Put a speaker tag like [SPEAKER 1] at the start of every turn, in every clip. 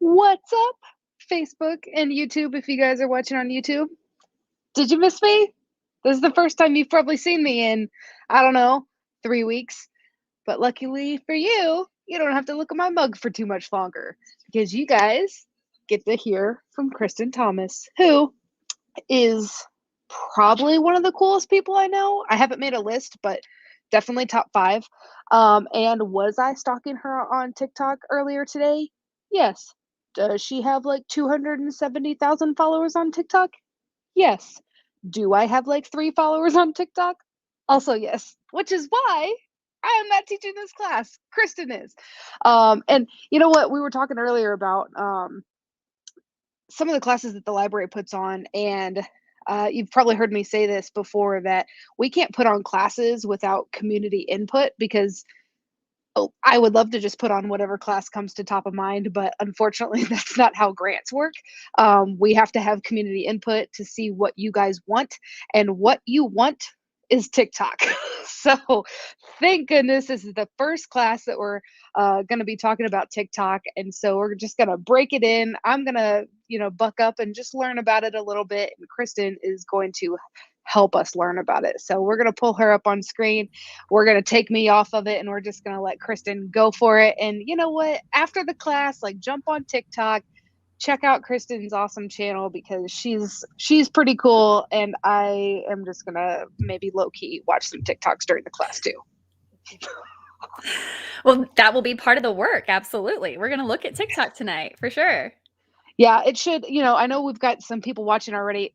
[SPEAKER 1] What's up, Facebook and YouTube, if you guys are watching on YouTube? Did you miss me? This is the first time you've probably seen me in, I don't know, 3 weeks. But luckily for you, you don't have to look at my mug for too much longer because you guys get to hear from Kristen Thomas, who is probably one of the coolest people I know. I haven't made a list, but definitely top 5. And was I stalking her on TikTok earlier today? Yes. Does she have like 270,000 followers on TikTok? Yes. Do I have like 3 followers on TikTok? Also, yes. Which is why I am not teaching this class. Kristen is. And you know what? We were talking earlier about some of the classes that the library puts on, and you've probably heard me say this before, that we can't put on classes without community input because I would love to just put on whatever class comes to top of mind, but unfortunately, that's not how grants work. We have to have community input to see what you guys want, and what you want is TikTok. So, thank goodness this is the first class that we're going to be talking about TikTok, and so we're just going to break it in. I'm going to, buck up and just learn about it a little bit, and Kristen is going to help us learn about it. So we're going to pull her up on screen. We're going to take me off of it, and we're just going to let Kristen go for it. And you know what? After the class, like, jump on TikTok, check out Kristen's awesome channel because she's pretty cool, and I am just going to maybe low-key watch some TikToks during the class too.
[SPEAKER 2] Well, that will be part of the work. Absolutely. We're going to look at TikTok tonight for sure.
[SPEAKER 1] Yeah, it should, I know we've got some people watching already.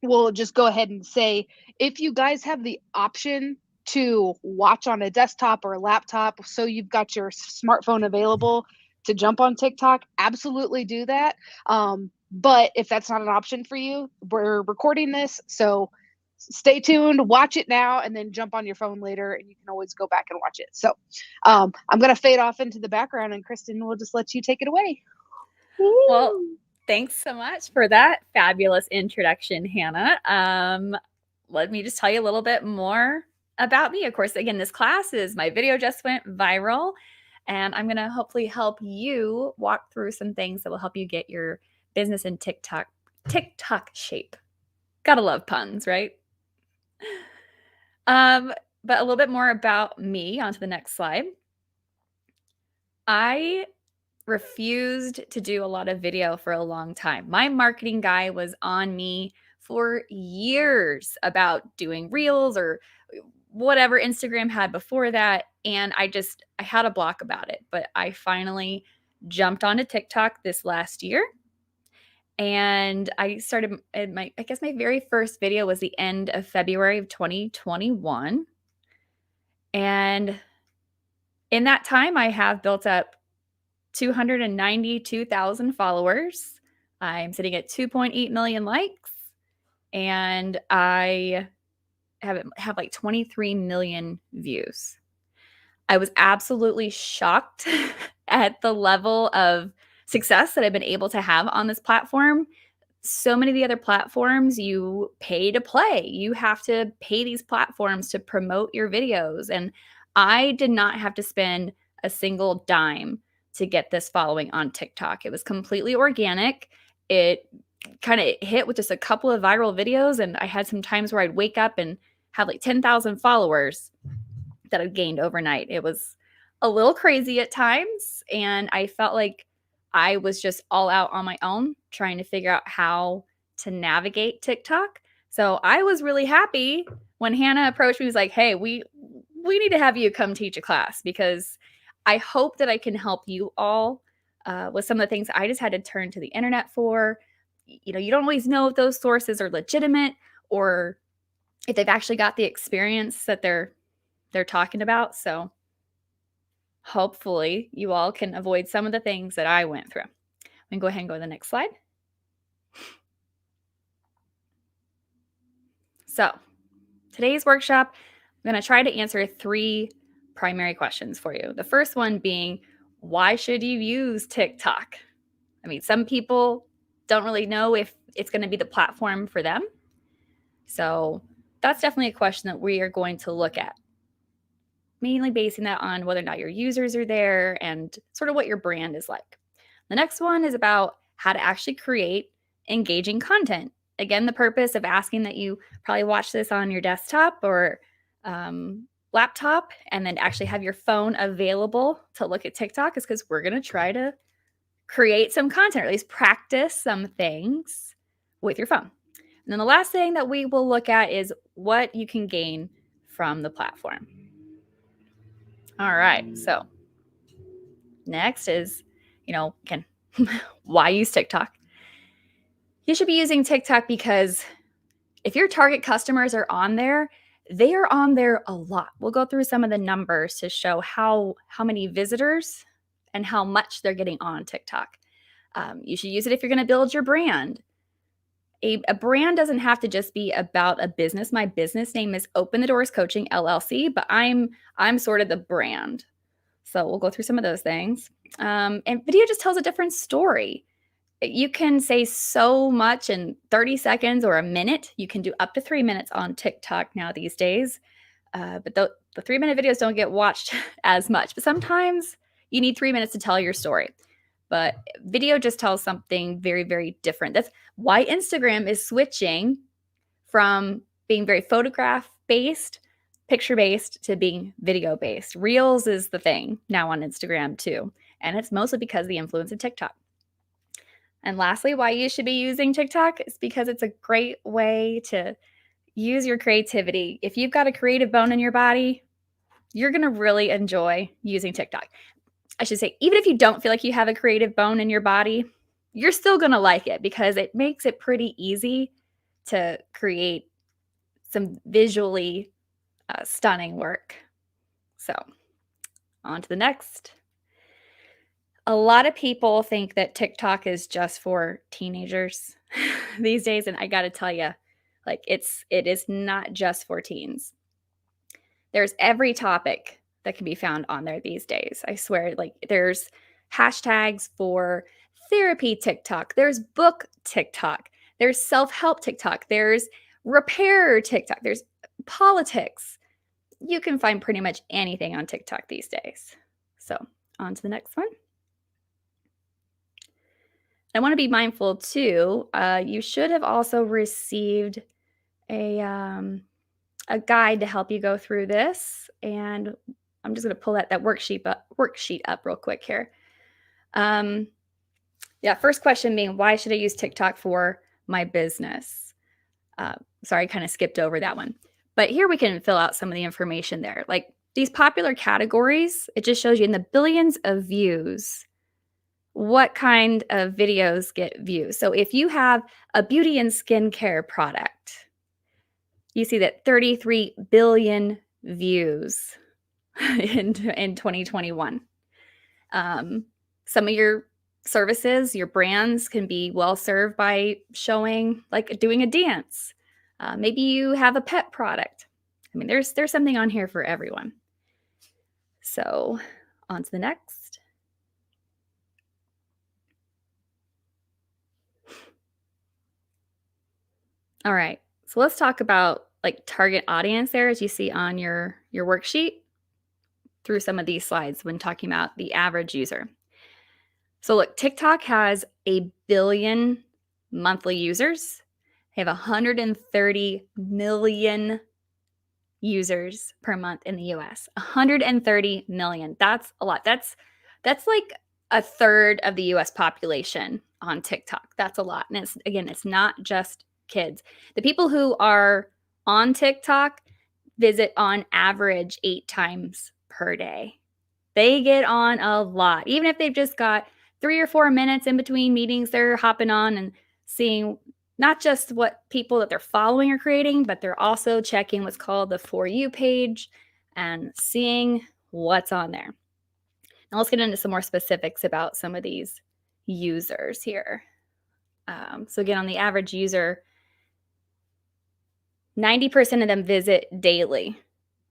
[SPEAKER 1] We'll just go ahead and say, if you guys have the option to watch on a desktop or a laptop, so you've got your smartphone available to jump on TikTok, absolutely do that. But if that's not an option for you, we're recording this, so stay tuned, watch it now, and then jump on your phone later, and you can always go back and watch it. So I'm going to fade off into the background, and Kristen will just let you take it away.
[SPEAKER 2] Well, thanks so much for that fabulous introduction, Hannah. Let me just tell you a little bit more about me. Of course, again, this class is my video just went viral, and I'm going to hopefully help you walk through some things that will help you get your business in TikTok shape. Gotta love puns, right? But a little bit more about me onto the next slide. I refused to do a lot of video for a long time. My marketing guy was on me for years about doing reels or whatever Instagram had before that. And I had a block about it. But I finally jumped onto TikTok this last year. And I started I guess my very first video was the end of February of 2021. And in that time, I have built up 292,000 followers. I'm sitting at 2.8 million likes, and I have like 23 million views. I was absolutely shocked at the level of success that I've been able to have on this platform. So many of the other platforms, you pay to play. You have to pay these platforms to promote your videos. And I did not have to spend a single dime to get this following on TikTok. It was completely organic. It kind of hit with just a couple of viral videos. And I had some times where I'd wake up and have like 10,000 followers that I'd gained overnight. It was a little crazy at times. And I felt like I was just all out on my own trying to figure out how to navigate TikTok. So I was really happy when Hannah approached me. Was like, "Hey, we need to have you come teach a class because I hope that I can help you all with some of the things I just had to turn to the internet for. You don't always know if those sources are legitimate or if they've actually got the experience that they're talking about. So hopefully you all can avoid some of the things that I went through. I'm going to go ahead and go to the next slide. So today's workshop, I'm going to try to answer 3 primary questions for you. The first one being, why should you use TikTok? I mean, some people don't really know if it's going to be the platform for them. So that's definitely a question that we are going to look at, mainly basing that on whether or not your users are there and sort of what your brand is like. The next one is about how to actually create engaging content. Again, the purpose of asking that you probably watch this on your desktop or laptop and then actually have your phone available to look at TikTok is because we're going to try to create some content, or at least practice some things with your phone. And then the last thing that we will look at is what you can gain from the platform. All right, so next is, again, why use TikTok? You should be using TikTok because if your target customers are on there, they are on there a lot. We'll go through some of the numbers to show how many visitors and how much they're getting on TikTok. You should use it if you're going to build your brand. A brand doesn't have to just be about a business. My business name is Open the Doors Coaching LLC, but I'm sort of the brand. So we'll go through some of those things. And video just tells a different story. You can say so much in 30 seconds or a minute. You can do up to 3 minutes on TikTok now these days. But the 3-minute videos don't get watched as much. But sometimes you need 3 minutes to tell your story. But video just tells something very, very different. That's why Instagram is switching from being very photograph-based, picture-based, to being video-based. Reels is the thing now on Instagram too. And it's mostly because of the influence of TikTok. And lastly, why you should be using TikTok is because it's a great way to use your creativity. If you've got a creative bone in your body, you're going to really enjoy using TikTok. I should say, even if you don't feel like you have a creative bone in your body, you're still going to like it because it makes it pretty easy to create some visually stunning work. So on to the next. A lot of people think that TikTok is just for teenagers these days. And I got to tell you, it is not just for teens. There's every topic that can be found on there these days. I swear, there's hashtags for therapy TikTok. There's book TikTok. There's self-help TikTok. There's repair TikTok. There's politics. You can find pretty much anything on TikTok these days. So on to the next one. I want to be mindful too. You should have also received a guide to help you go through this, and I'm just going to pull that worksheet up real quick here. First question being, why should I use TikTok for my business? Sorry, I kind of skipped over that one, but here we can fill out some of the information there. Like these popular categories, it just shows you in the billions of views what kind of videos get views. So if you have a beauty and skincare product, you see that 33 billion views in 2021. Some of your services, your brands can be well served by showing, doing a dance. Maybe you have a pet product. I mean, there's something on here for everyone. So on to the next. All right, so let's talk about target audience there, as you see on your worksheet through some of these slides when talking about the average user. So look, TikTok has 1 billion monthly users. They have 130 million users per month in the US. 130 million. That's a lot. That's like a third of the US population on TikTok. That's a lot. And it's not just kids. The people who are on TikTok visit on average 8 times per day. They get on a lot. Even if they've just got 3 or 4 minutes in between meetings, they're hopping on and seeing not just what people that they're following are creating, but they're also checking what's called the For You page and seeing what's on there. Now let's get into some more specifics about some of these users here. So again, on the average user, 90% of them visit daily.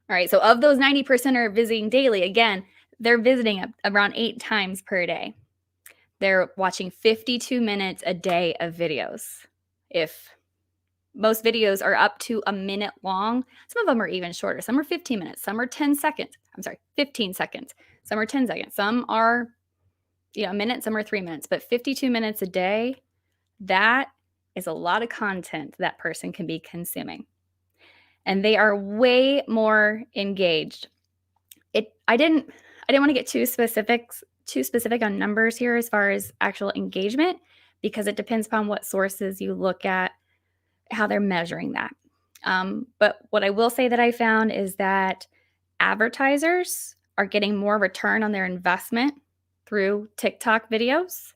[SPEAKER 2] All right, so of those 90% are visiting daily, again, they're visiting around 8 times per day. They're watching 52 minutes a day of videos. If most videos are up to a minute long, some of them are even shorter. Some are 15 minutes, some are 10 seconds. 15 seconds. Some are 10 seconds. Some are a minute, some are 3 minutes, but 52 minutes a day, that is a lot of content that person can be consuming. And they are way more engaged. I didn't want to get too specific on numbers here as far as actual engagement, because it depends upon what sources you look at, how they're measuring that. But what I will say that I found is that advertisers are getting more return on their investment through TikTok videos.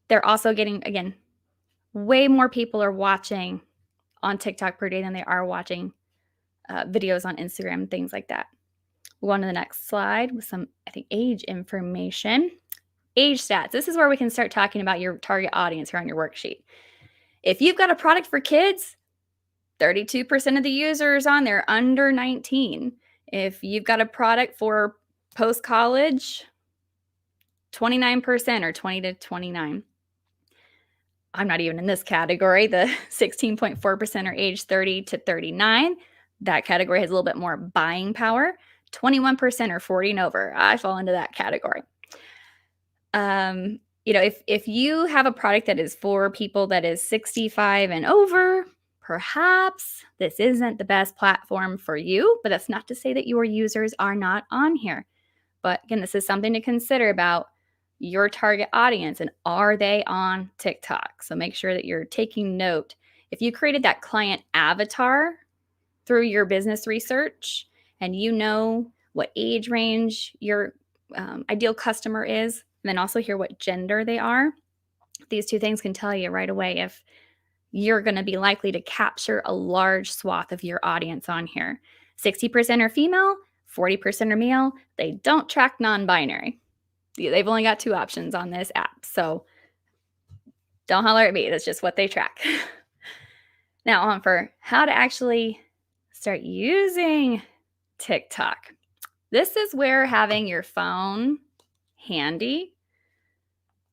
[SPEAKER 2] They're also getting, again, way more people are watching on TikTok per day than they are watching videos on Instagram, things like that. We'll go on to the next slide with some, I think, age information. Age stats. This is where we can start talking about your target audience here on your worksheet. If you've got a product for kids, 32% of the users on there under 19. If you've got a product for post-college, 29% or 20 to 29. I'm not even in this category. The 16.4% are age 30 to 39. That category has a little bit more buying power. 21% are 40 and over. I fall into that category. If you have a product that is for people that is 65 and over, perhaps this isn't the best platform for you, but that's not to say that your users are not on here. But again, this is something to consider about your target audience and are they on TikTok? So make sure that you're taking note. If you created that client avatar through your business research and you know what age range your ideal customer is, and then also hear what gender they are, these two things can tell you right away if you're going to be likely to capture a large swath of your audience on here. 60% are female, 40% are male. They don't track non-binary. They've only got 2 options on this app. So don't holler at me. That's just what they track. Now on for how to actually start using TikTok. This is where having your phone handy,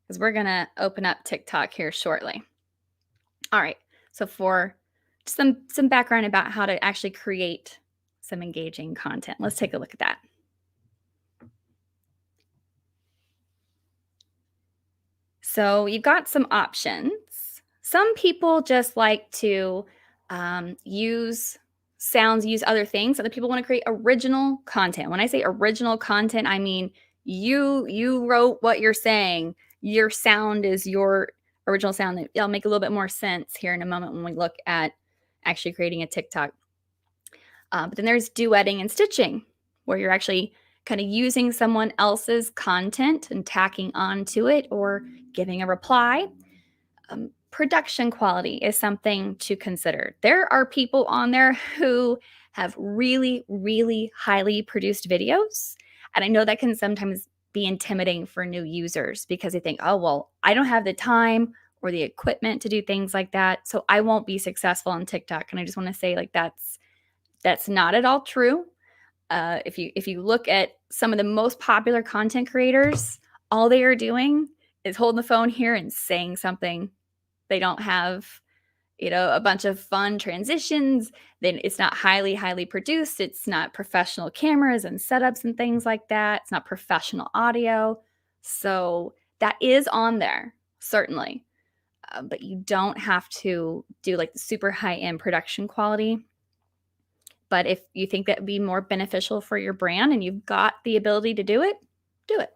[SPEAKER 2] because we're going to open up TikTok here shortly. All right. So for some background about how to actually create some engaging content, let's take a look at that. So you've got some options. Some people just like to use sounds, use other things. Other people want to create original content. When I say original content, I mean you wrote what you're saying. Your sound is your original sound. It'll make a little bit more sense here in a moment when we look at actually creating a TikTok. But then there's duetting and stitching, where you're actually kind of using someone else's content and tacking onto it or giving a reply. Production quality is something to consider. There are people on there who have really, really highly produced videos. And I know that can sometimes be intimidating for new users because they think, oh, well, I don't have the time or the equipment to do things like that, so I won't be successful on TikTok. And I just want to say, like, that's not at all true. If you look at some of the most popular content creators, all they are doing is holding the phone here and saying something. They don't have, a bunch of fun transitions. Then it's not highly produced. It's not professional cameras and setups and things like that. It's not professional audio. So that is on there, certainly. But you don't have to do like the super high-end production quality. But if you think that would be more beneficial for your brand and you've got the ability to do it, do it.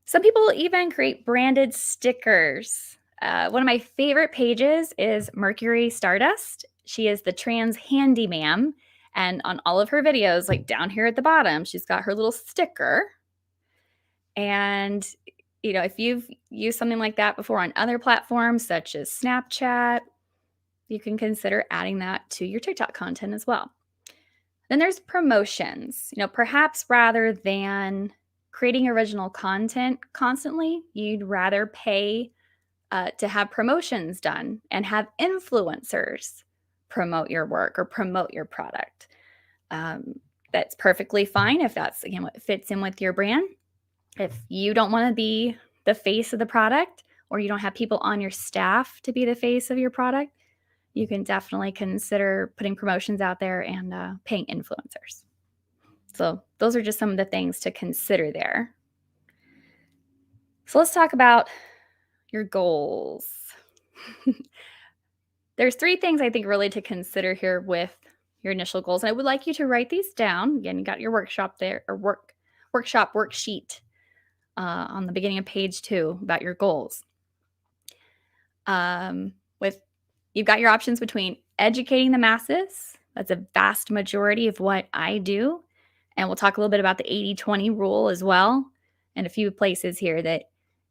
[SPEAKER 2] Some people even create branded stickers. One of my favorite pages is Mercury Stardust. She is the trans handyman. And on all of her videos, like down here at the bottom, she's got her little sticker. And, if you've used something like that before on other platforms, such as Snapchat, you can consider adding that to your TikTok content as well. Then there's promotions. Perhaps rather than creating original content constantly, you'd rather pay to have promotions done and have influencers promote your work or promote your product. That's perfectly fine if that's, again, what fits in with your brand. If you don't want to be the face of the product, or you don't have people on your staff to be the face of your product, you can definitely consider putting promotions out there and paying influencers. So those are just some of the things to consider there. So let's talk about your goals. There's 3 things I think really to consider here with your initial goals. And I would like you to write these down. Again, you got your workshop there, or workshop worksheet on the beginning of page 2 about your goals. With you've got your options between educating the masses. That's a vast majority of what I do. And we'll talk a little bit about the 80-20 rule as well, and a few places here that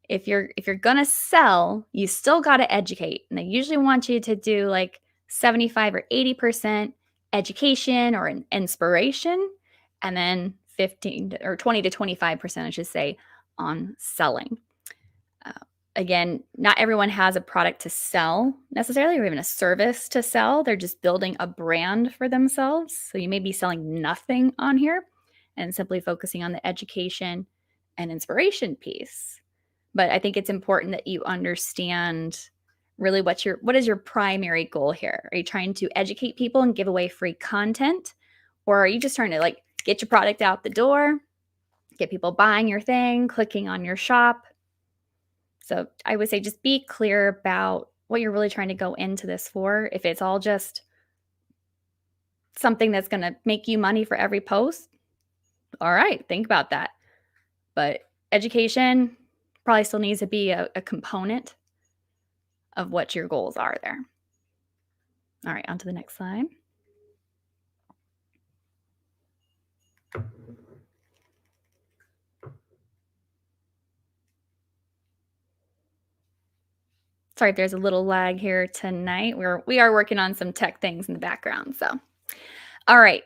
[SPEAKER 2] if you're going to sell, you still got to educate. And they usually want you to do like 75 or 80% education or an inspiration, and then 15 or 20 to 25%, I should say, on selling. Again, not everyone has a product to sell necessarily, or even a service to sell. They're just building a brand for themselves. So you may be selling nothing on here and simply focusing on the education and inspiration piece. But I think it's important that you understand really what is your primary goal here. Are you trying to educate people and give away free content? Or are you just trying to like get your product out the door, get people buying your thing, clicking on your shop? So I would say just be clear about what you're really trying to go into this for. If it's all just something that's going to make you money for every post, all right, think about that. But education probably still needs to be a component of what your goals are there. All right, on to the next slide. Sorry if there's a little lag here tonight. We are working on some tech things in the background. So, all right.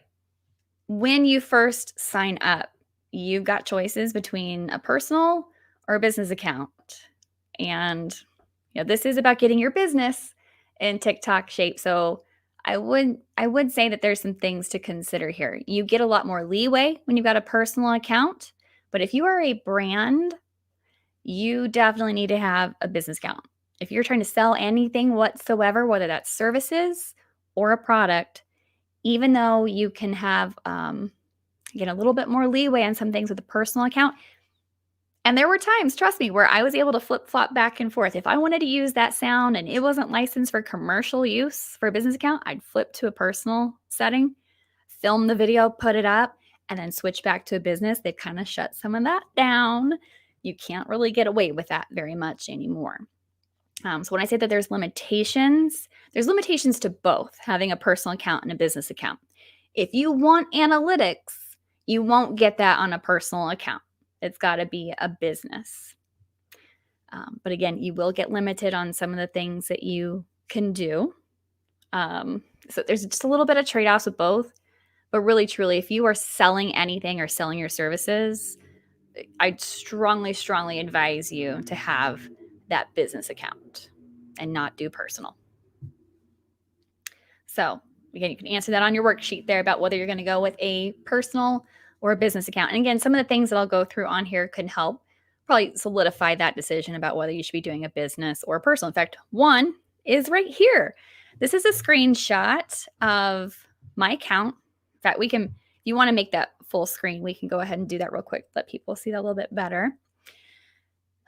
[SPEAKER 2] When you first sign up, you've got choices between a personal or a business account. And this is about getting your business in TikTok shape. So I would say that there's some things to consider here. You get a lot more leeway when you've got a personal account, but if you are a brand, you definitely need to have a business account. If you're trying to sell anything whatsoever, whether that's services or a product, even though you can have get a little bit more leeway on some things with a personal account. And there were times, trust me, where I was able to flip-flop back and forth. If I wanted to use that sound and it wasn't licensed for commercial use for a business account, I'd flip to a personal setting, film the video, put it up, and then switch back to a business. They've kind of shut some of that down. You can't really get away with that very much anymore. So when I say that there's limitations to both having a personal account and a business account. If you want analytics, you won't get that on a personal account. It's got to be a business. But again, you will get limited on some of the things that you can do. So there's just a little bit of trade-offs with both. But really, truly, if you are selling anything or selling your services, I'd strongly, strongly advise you to have that business account and not do personal. So again, you can answer that on your worksheet there about whether you're going to go with a personal or a business account. And again, some of the things that I'll go through on here can help probably solidify that decision about whether you should be doing a business or a personal. In fact, one is right here. This is a screenshot of my account. In fact, we can, if you want to make that full screen, we can go ahead and do that real quick, let people see that a little bit better.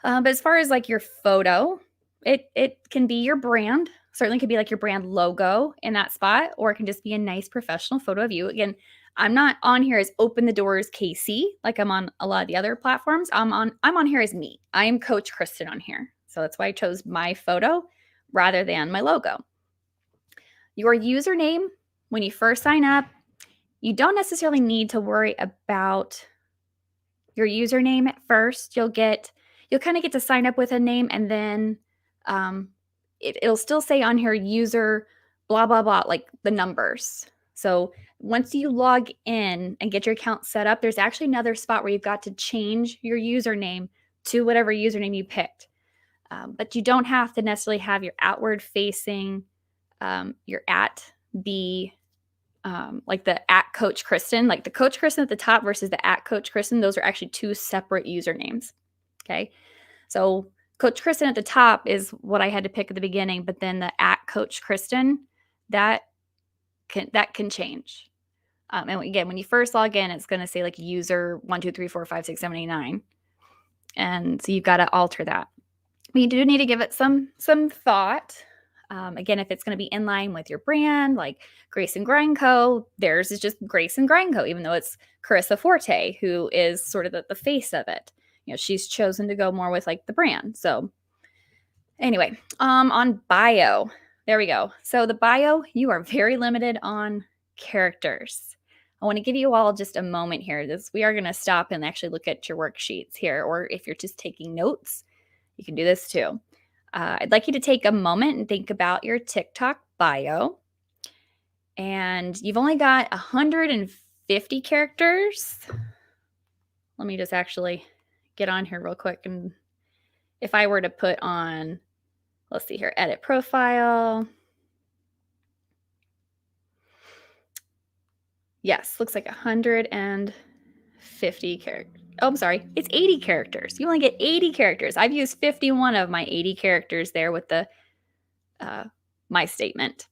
[SPEAKER 2] But as far as like your photo, it can be your brand. Certainly could be like your brand logo in that spot, or it can just be a nice professional photo of you. Again, I'm not on here as Open the Doors KC like I'm on a lot of the other platforms. I'm on here as me. I am Coach Kristen on here. So that's why I chose my photo rather than my logo. Your username, when you first sign up, you don't necessarily need to worry about your username at first. You'll kind of get to sign up with a name, and then it'll still say on here user blah, blah, blah, like the numbers. So once you log in and get your account set up, there's actually another spot where you've got to change your username to whatever username you picked. But you don't have to necessarily have your outward facing, your at be like the at Coach Kristen, like the Coach Kristen at the top versus the at Coach Kristen. Those are actually two separate usernames. Okay. So Coach Kristen at the top is what I had to pick at the beginning, but then the at Coach Kristen, that can change. And again, when you first log in, it's going to say like user 1, 2, 3, 4, 5, 6, 7, 8, 9. And so you've got to alter that. But you do need to give it some thought. Again, if it's going to be in line with your brand, like Grace and Grind Co., theirs is just Grace and Grind Co., even though it's Carissa Forte, who is sort of the face of it. She's chosen to go more with like the brand. So anyway, on bio, there we go. So the bio, you are very limited on characters. I want to give you all just a moment here. We are going to stop and actually look at your worksheets here, or if you're just taking notes, you can do this too. I'd like you to take a moment and think about your TikTok bio. And you've only got 150 characters. Let me just actually get on here real quick. And if I were to put on, let's see here, edit profile. Yes, looks like 150 characters. Oh, I'm sorry. It's 80 characters. You only get 80 characters. I've used 51 of my 80 characters there with the my statement.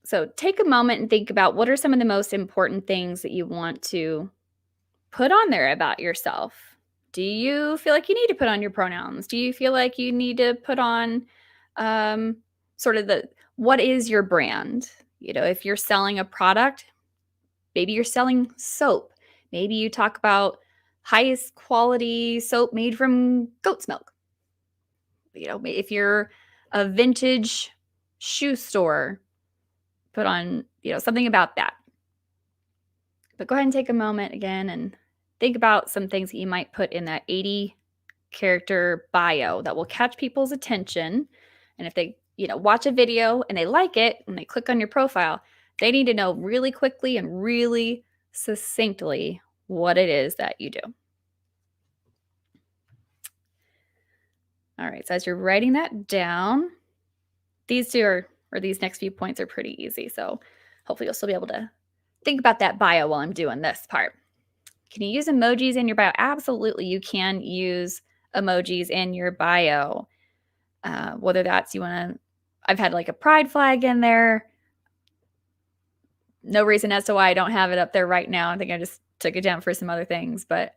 [SPEAKER 2] So take a moment and think about what are some of the most important things that you want to put on there about yourself. Do you feel like you need to put on your pronouns? Do you feel like you need to put on sort of what is your brand? If you're selling a product, maybe you're selling soap. Maybe you talk about highest quality soap made from goat's milk. If you're a vintage shoe store, put on, something about that. But go ahead and take a moment again and think about some things that you might put in that 80 character bio that will catch people's attention. And if they, watch a video and they like it and they click on your profile, they need to know really quickly and really succinctly what it is that you do. All right, so as you're writing that down, these next few points are pretty easy. So hopefully you'll still be able to think about that bio while I'm doing this part. Can you use emojis in your bio? Absolutely, you can use emojis in your bio. Whether that's I've had like a pride flag in there. No reason as to why I don't have it up there right now. I think I just took it down for some other things. But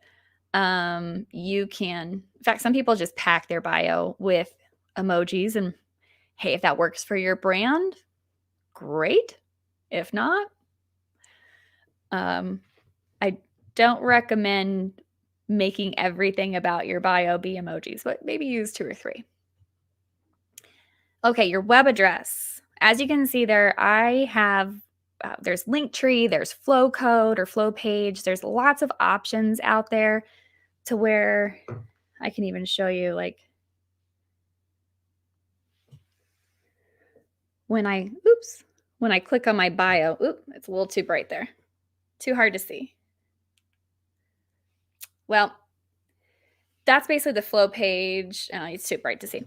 [SPEAKER 2] you can, in fact, some people just pack their bio with emojis. And hey, if that works for your brand, great. If not, I don't recommend making everything about your bio be emojis, but maybe use 2 or 3. Okay, your web address. As you can see there, I have, there's Linktree, there's flow code or flow page. There's lots of options out there to where I can even show you like when I click on my bio, it's a little too bright there. Too hard to see. Well, that's basically the flow page. It's too bright to see.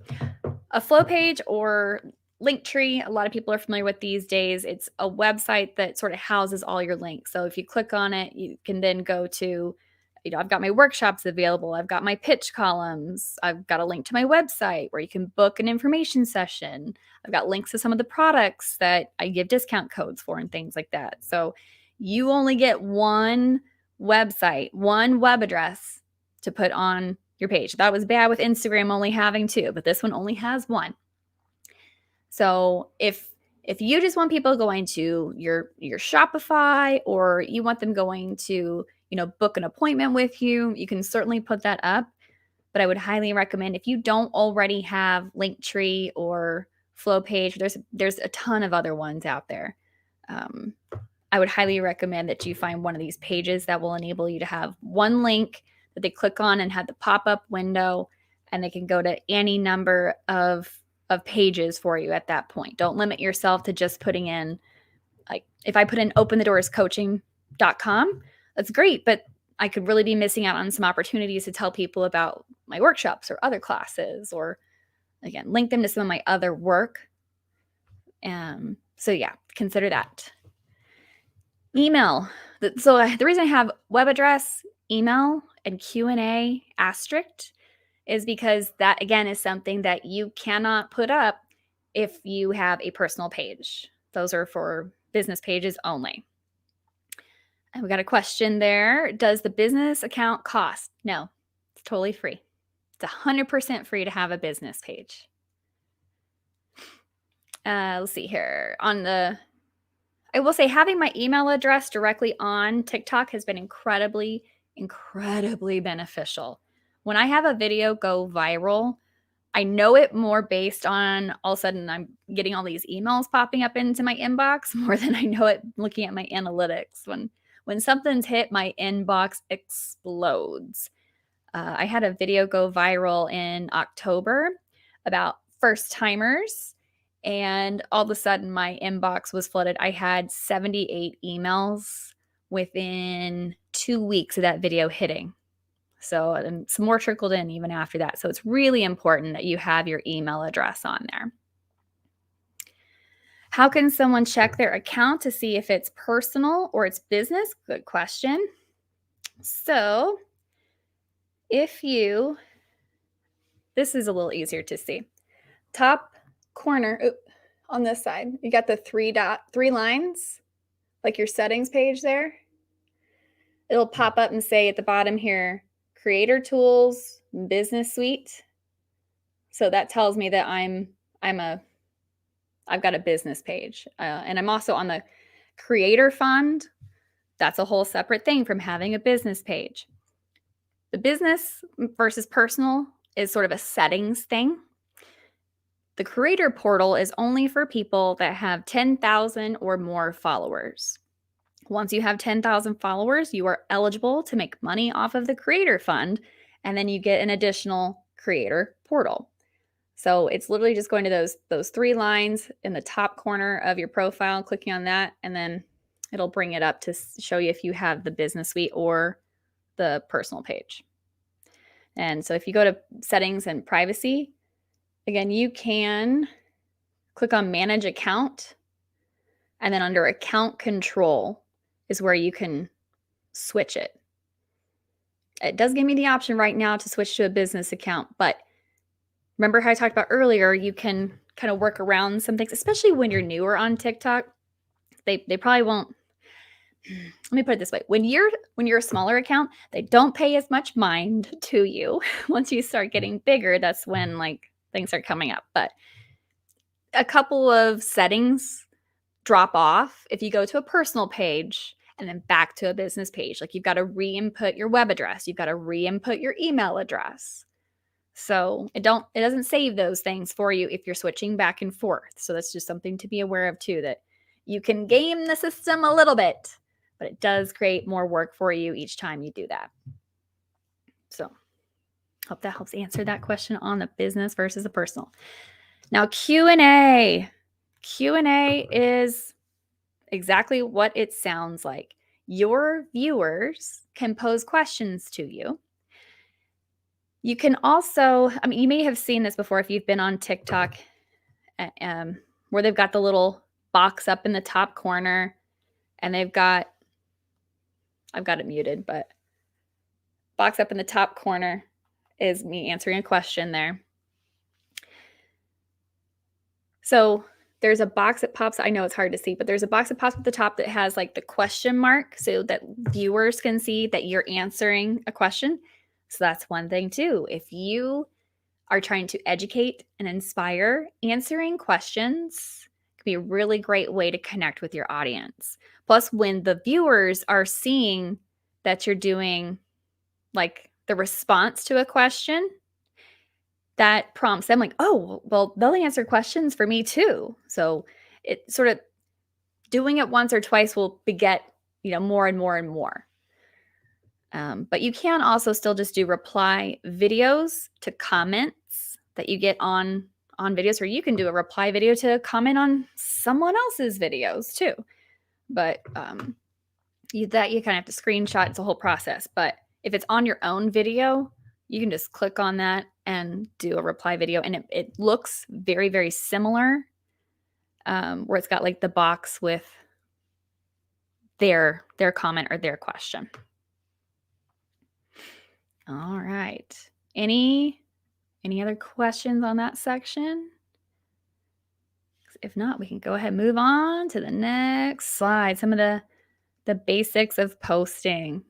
[SPEAKER 2] A flow page or Linktree, a lot of people are familiar with these days. It's a website that sort of houses all your links. So if you click on it, you can then go to, I've got my workshops available. I've got my pitch columns. I've got a link to my website where you can book an information session. I've got links to some of the products that I give discount codes for and things like that. So you only get one website, one web address to put on your page. That was bad with Instagram only having 2, but this one only has 1. So if you just want people going to your Shopify, or you want them going to, book an appointment with you, you can certainly put that up. But I would highly recommend, if you don't already have Linktree or Flow Page, there's a ton of other ones out there. I would highly recommend that you find one of these pages that will enable you to have one link that they click on and have the pop-up window, and they can go to any number of pages for you at that point. Don't limit yourself to just putting in, like, if I put in openthedoorscoaching.com, that's great, but I could really be missing out on some opportunities to tell people about my workshops or other classes, or again, link them to some of my other work. So yeah, consider that. Email. So the reason I have web address, email, and Q&A asterisk is because that, again, is something that you cannot put up if you have a personal page. Those are for business pages only. And we got a question there. Does the business account cost? No, totally free. It's 100% free to have a business page. Let's see here. I will say having my email address directly on TikTok has been incredibly beneficial. When I have a video go viral, I know it more based on all of a sudden I'm getting all these emails popping up into my inbox more than I know it looking at my analytics. When something's hit, my inbox explodes. I had a video go viral in October about first timers, and all of a sudden my inbox was flooded. I had 78 emails within 2 weeks of that video hitting. So, and some more trickled in even after that. So it's really important that you have your email address on there. How can someone check their account to see if it's personal or it's business? Good question. So this is a little easier to see. Top corner on this side, you got the three lines, like your settings page there. It'll pop up and say at the bottom here, Creator Tools, Business Suite. So that tells me that I've got a business page. And I'm also on the Creator Fund. That's a whole separate thing from having a business page. The business versus personal is sort of a settings thing. The Creator Portal is only for people that have 10,000 or more followers. Once you have 10,000 followers, you are eligible to make money off of the Creator Fund, and then you get an additional Creator Portal. So it's literally just going to those three lines in the top corner of your profile, clicking on that, and then it'll bring it up to show you if you have the business suite or the personal page. And so if you go to settings and privacy, again, you can click on manage account, and then under account control is where you can switch it. It does give me the option right now to switch to a business account, but remember how I talked about earlier, you can kind of work around some things, especially when you're newer on TikTok. They probably won't. Let me put it this way. When you're a smaller account, they don't pay as much mind to you. Once you start getting bigger, that's when like things are coming up. But a couple of settings drop off if you go to a personal page and then back to a business page. Like you've got to re-input your web address. You've got to re-input your email address. So it doesn't save those things for you if you're switching back and forth. So that's just something to be aware of too, that you can game the system a little bit, but it does create more work for you each time you do that. So hope that helps answer that question on the business versus the personal. Now Q&A. Q&A is exactly what it sounds like. Your viewers can pose questions to you. You can also, you may have seen this before if you've been on TikTok, where they've got the little box up in the top corner, and I've got it muted, but box up in the top corner is me answering a question there. So there's a box that pops, I know it's hard to see, but there's a box that pops at the top that has like the question mark so that viewers can see that you're answering a question. So that's one thing too. If you are trying to educate and inspire, answering questions can be a really great way to connect with your audience. Plus, when the viewers are seeing that you're doing like the response to a question, that prompts them like, oh, well, they'll answer questions for me too. So it sort of doing it once or twice will beget, more and more and more. But you can also still just do reply videos to comments that you get on videos, or you can do a reply video to comment on someone else's videos too. But you kind of have to screenshot. It's a whole process. But if it's on your own video, you can just click on that and do a reply video. And it looks very, very similar, where it's got like the box with their comment or their question. All right. Any other questions on that section? If not, we can go ahead and move on to the next slide. Some of the basics of posting.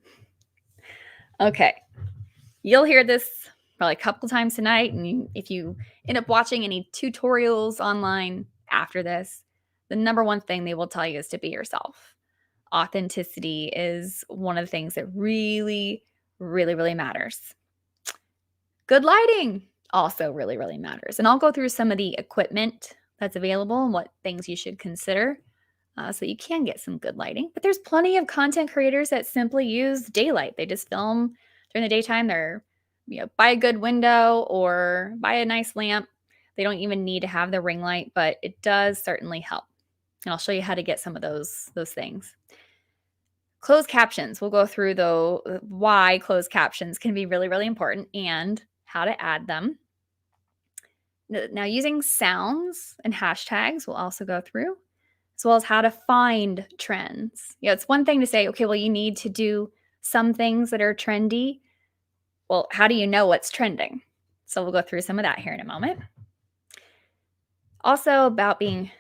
[SPEAKER 2] Okay. You'll hear this probably a couple times tonight. And if you end up watching any tutorials online after this, the number one thing they will tell you is to be yourself. Authenticity is one of the things that really, really, really matters. Good lighting also really, really matters. And I'll go through some of the equipment that's available and what things you should consider so that you can get some good lighting. But there's plenty of content creators that simply use daylight. They just film during the daytime. They're, buy a good window or buy a nice lamp. They don't even need to have the ring light, but it does certainly help. And I'll show you how to get some of those things. Closed captions. We'll go through why closed captions can be really, really important and how to add them. Now, using sounds and hashtags we'll also go through, as well as how to find trends. It's one thing to say, okay, well, you need to do some things that are trendy. Well, how do you know what's trending? So we'll go through some of that here in a moment. Also about being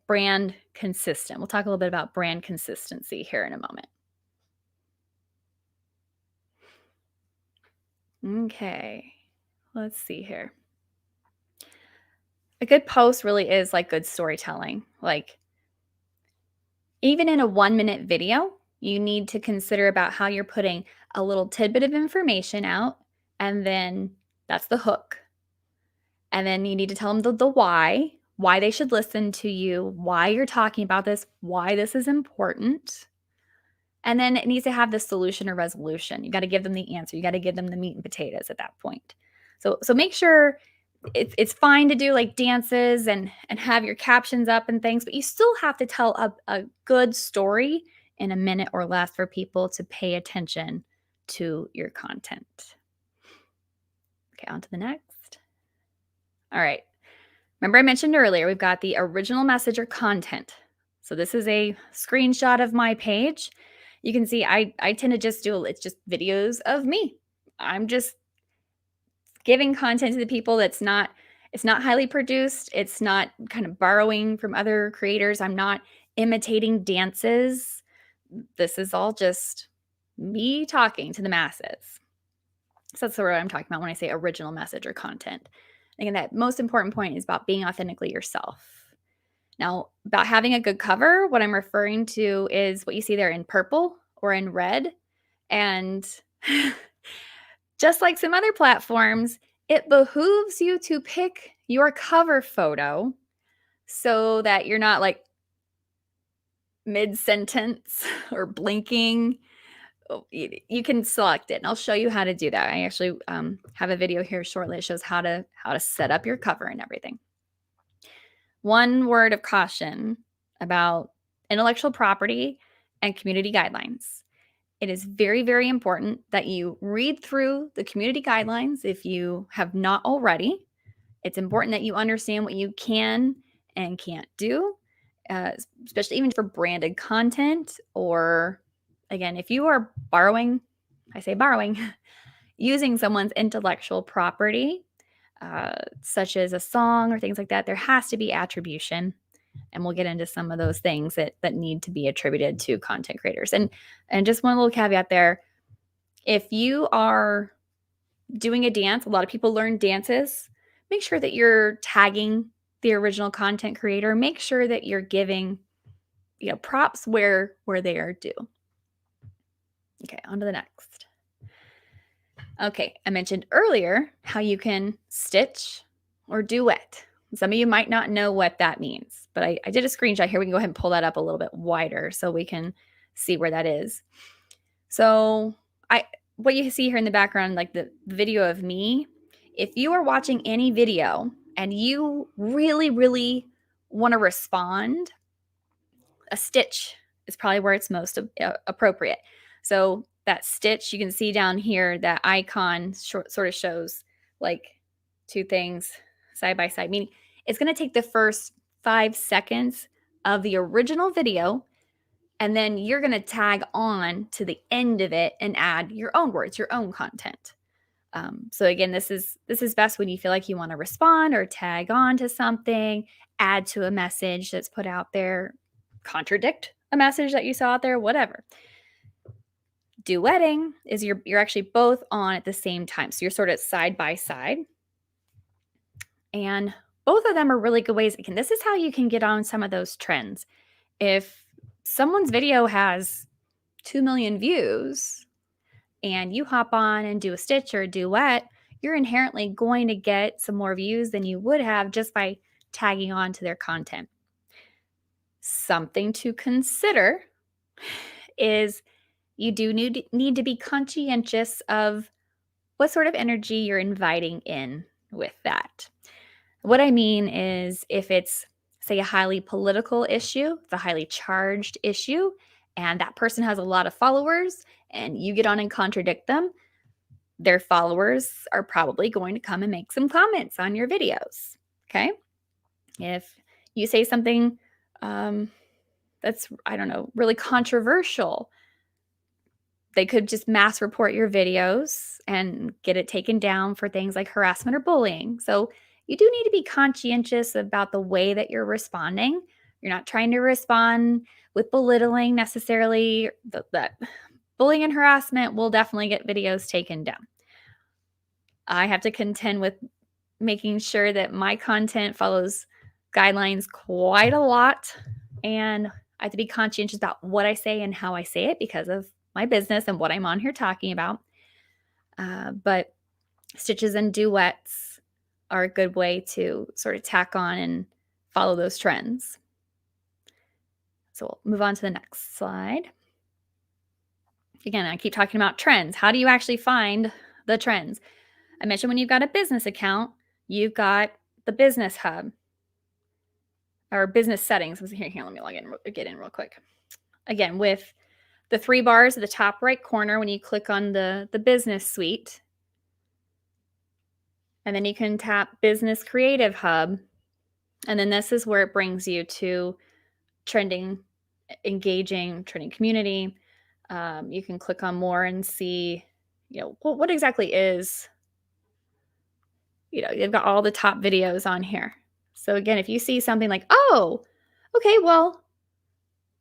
[SPEAKER 2] brand consistent. We'll talk a little bit about brand consistency here in a moment. Okay, let's see here. A good post really is good storytelling. Even in a 1-minute video, you need to consider about how you're putting a little tidbit of information out, and then that's the hook. And then you need to tell them the why they should listen to you, why you're talking about this, why this is important. And then it needs to have the solution or resolution. You got to give them the answer. You got to give them the meat and potatoes at that point. So make sure it's fine to do dances and have your captions up and things, but you still have to tell a good story in a minute or less for people to pay attention to your content. Okay, on to the next. All right. Remember I mentioned earlier, we've got the original message or content. So this is a screenshot of my page. You can see I tend to just it's just videos of me. I'm just giving content to the people it's not highly produced. It's not kind of borrowing from other creators. I'm not imitating dances. This is all just me talking to the masses. So that's what I'm talking about when I say original message or content. Again, that most important point is about being authentically yourself. Now, about having a good cover, what I'm referring to is what you see there in purple or in red. And just like some other platforms, it behooves you to pick your cover photo so that you're not mid-sentence or blinking. You can select it, and I'll show you how to do that. I actually have a video here shortly that shows how to set up your cover and everything. One word of caution about intellectual property and community guidelines. It is very, very important that you read through the community guidelines if you have not already. It's important that you understand what you can and can't do, especially even for branded content. Or, again, if you are borrowing, I say borrowing, using someone's intellectual property, such as a song or things like that, there has to be attribution. And we'll get into some of those things that need to be attributed to content creators. And just one little caveat there. If you are doing a dance, a lot of people learn dances. Make sure that you're tagging the original content creator. Make sure that you're giving props where they are due. Okay, on to the next. Okay, I mentioned earlier how you can stitch or duet. Some of you might not know what that means, but I did a screenshot here. We can go ahead and pull that up a little bit wider so we can see where that is. So what you see here in the background, the video of me, if you are watching any video and you really, really want to respond, a stitch is probably where it's most appropriate. So that stitch, you can see down here, that icon sort of shows two things side by side, meaning it's going to take the first 5 seconds of the original video, and then you're going to tag on to the end of it and add your own words, your own content. So again, this is best when you feel like you want to respond or tag on to something, add to a message that's put out there, contradict a message that you saw out there, whatever. Duetting is you're actually both on at the same time. So you're sort of side by side. And both of them are really good ways. This is how you can get on some of those trends. If someone's video has 2 million views and you hop on and do a stitch or a duet, you're inherently going to get some more views than you would have just by tagging on to their content. Something to consider is you do need to be conscientious of what sort of energy you're inviting in with that. What I mean is if it's, say, a highly political issue, it's a highly charged issue, and that person has a lot of followers and you get on and contradict them, their followers are probably going to come and make some comments on your videos, okay? If you say something that's, I don't know, really controversial, they could just mass report your videos and get it taken down for things like harassment or bullying. So you do need to be conscientious about the way that you're responding. You're not trying to respond with belittling necessarily. That bullying and harassment will definitely get videos taken down. I have to contend with making sure that my content follows guidelines quite a lot, and I have to be conscientious about what I say and how I say it because of my business and what I'm on here talking about. But stitches and duets are a good way to sort of tack on and follow those trends. So we'll move on to the next slide. Again, I keep talking about trends. How do you actually find the trends? I mentioned when you've got a business account, you've got the business hub or business settings. Here, let me get in real quick. Again, with the 3 bars at the top right corner, when you click on the business suite, and then you can tap Business Creative Hub, and then this is where it brings you to trending, engaging, trending community. You can click on more and see, what exactly is, you've got all the top videos on here. So again, if you see something like, oh, okay, well,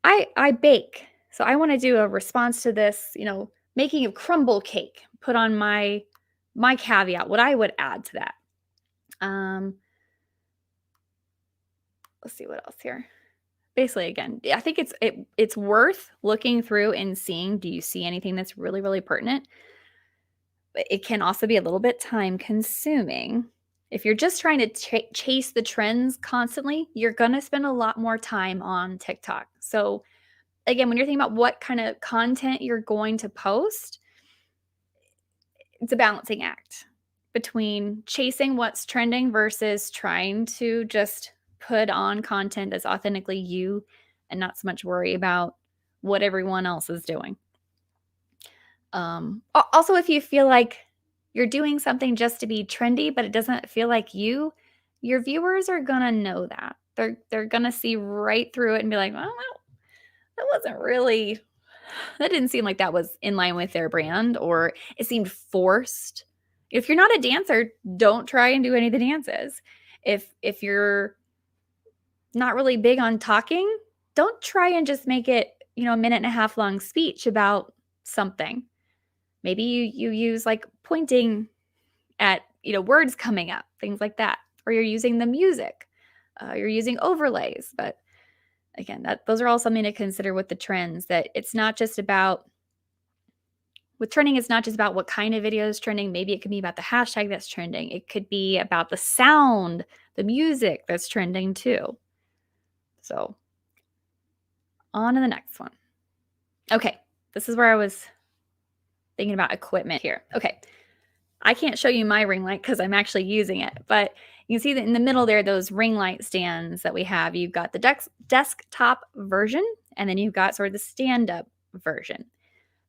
[SPEAKER 2] I bake. So I want to do a response to this, making a crumble cake, put on my caveat, what I would add to that. Let's see what else here. Basically, again, I think it's worth looking through and seeing, do you see anything that's really, really pertinent? But it can also be a little bit time consuming. If you're just trying to chase the trends constantly, you're going to spend a lot more time on TikTok. So again, when you're thinking about what kind of content you're going to post, it's a balancing act between chasing what's trending versus trying to just put on content that's authentically you and not so much worry about what everyone else is doing. Also, if you feel like you're doing something just to be trendy, but it doesn't feel like your viewers are going to know that. They're going to see right through it and be like, well, that didn't seem like that was in line with their brand, or it seemed forced. If you're not a dancer, don't try and do any of the dances. If you're not really big on talking, don't try and just make it, a minute and a half long speech about something. Maybe you use like pointing at, words coming up, things like that, or you're using the music, you're using overlays. But again, those are all something to consider with the trends, that it's not just about, with trending, it's not just about what kind of video is trending. Maybe it could be about the hashtag that's trending. It could be about the sound, the music that's trending too. So on to the next one. Okay, this is where I was thinking about equipment here. Okay, I can't show you my ring light because I'm actually using it, but you can see that in the middle there, those ring light stands that we have, you've got the desktop version, and then you've got sort of the stand-up version.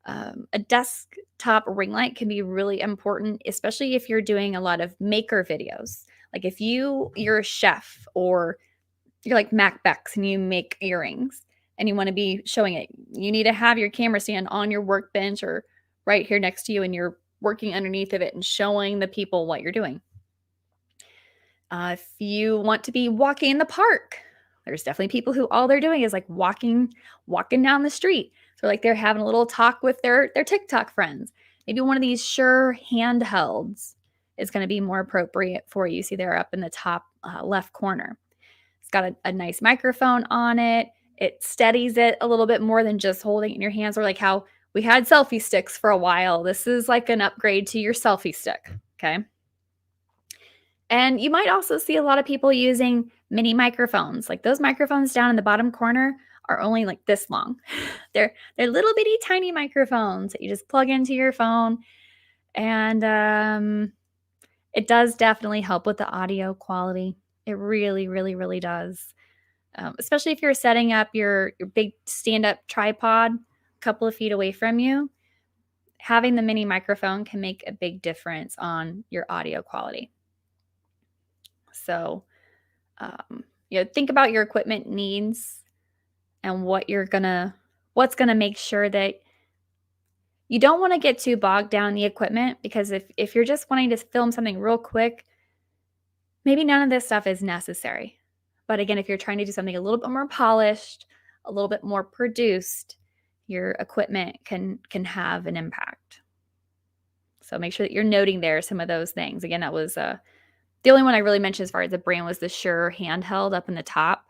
[SPEAKER 2] A desktop ring light can be really important, especially if you're doing a lot of maker videos. Like if you're a chef, or you're like Mac Becks and you make earrings and you want to be showing it, you need to have your camera stand on your workbench or right here next to you, and you're working underneath of it and showing the people what you're doing. If you want to be walking in the park, there's definitely people who all they're doing is like walking down the street. So like they're having a little talk with their TikTok friends. Maybe one of these Shure handhelds is going to be more appropriate for you. See, they're up in the top left corner. It's got a nice microphone on it. It steadies it a little bit more than just holding it in your hands, or like how we had selfie sticks for a while. This is like an upgrade to your selfie stick, okay? And you might also see a lot of people using mini microphones. Like those microphones down in the bottom corner are only like this long. They're little bitty tiny microphones that you just plug into your phone. And it does definitely help with the audio quality. It really, really, really does. Especially if you're setting up your big stand-up tripod a couple of feet away from you, having the mini microphone can make a big difference on your audio quality. So, think about your equipment needs and what's gonna make sure that you don't want to get too bogged down in the equipment, because if you're just wanting to film something real quick, maybe none of this stuff is necessary. But again, if you're trying to do something a little bit more polished, a little bit more produced, your equipment can have an impact. So make sure that you're noting there some of those things. Again, that was the only one I really mentioned as far as the brand was the Shure handheld up in the top.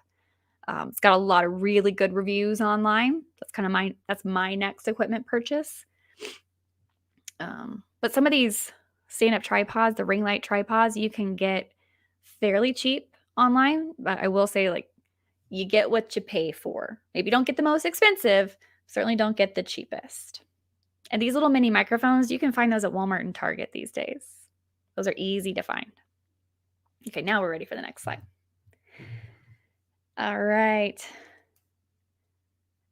[SPEAKER 2] It's got a lot of really good reviews online. That's my next equipment purchase. But some of these stand-up tripods, the ring light tripods, you can get fairly cheap online. But I will say, like, you get what you pay for. Maybe don't get the most expensive, certainly don't get the cheapest. And these little mini microphones, you can find those at Walmart and Target these days. Those are easy to find. Okay, now we're ready for the next slide. All right.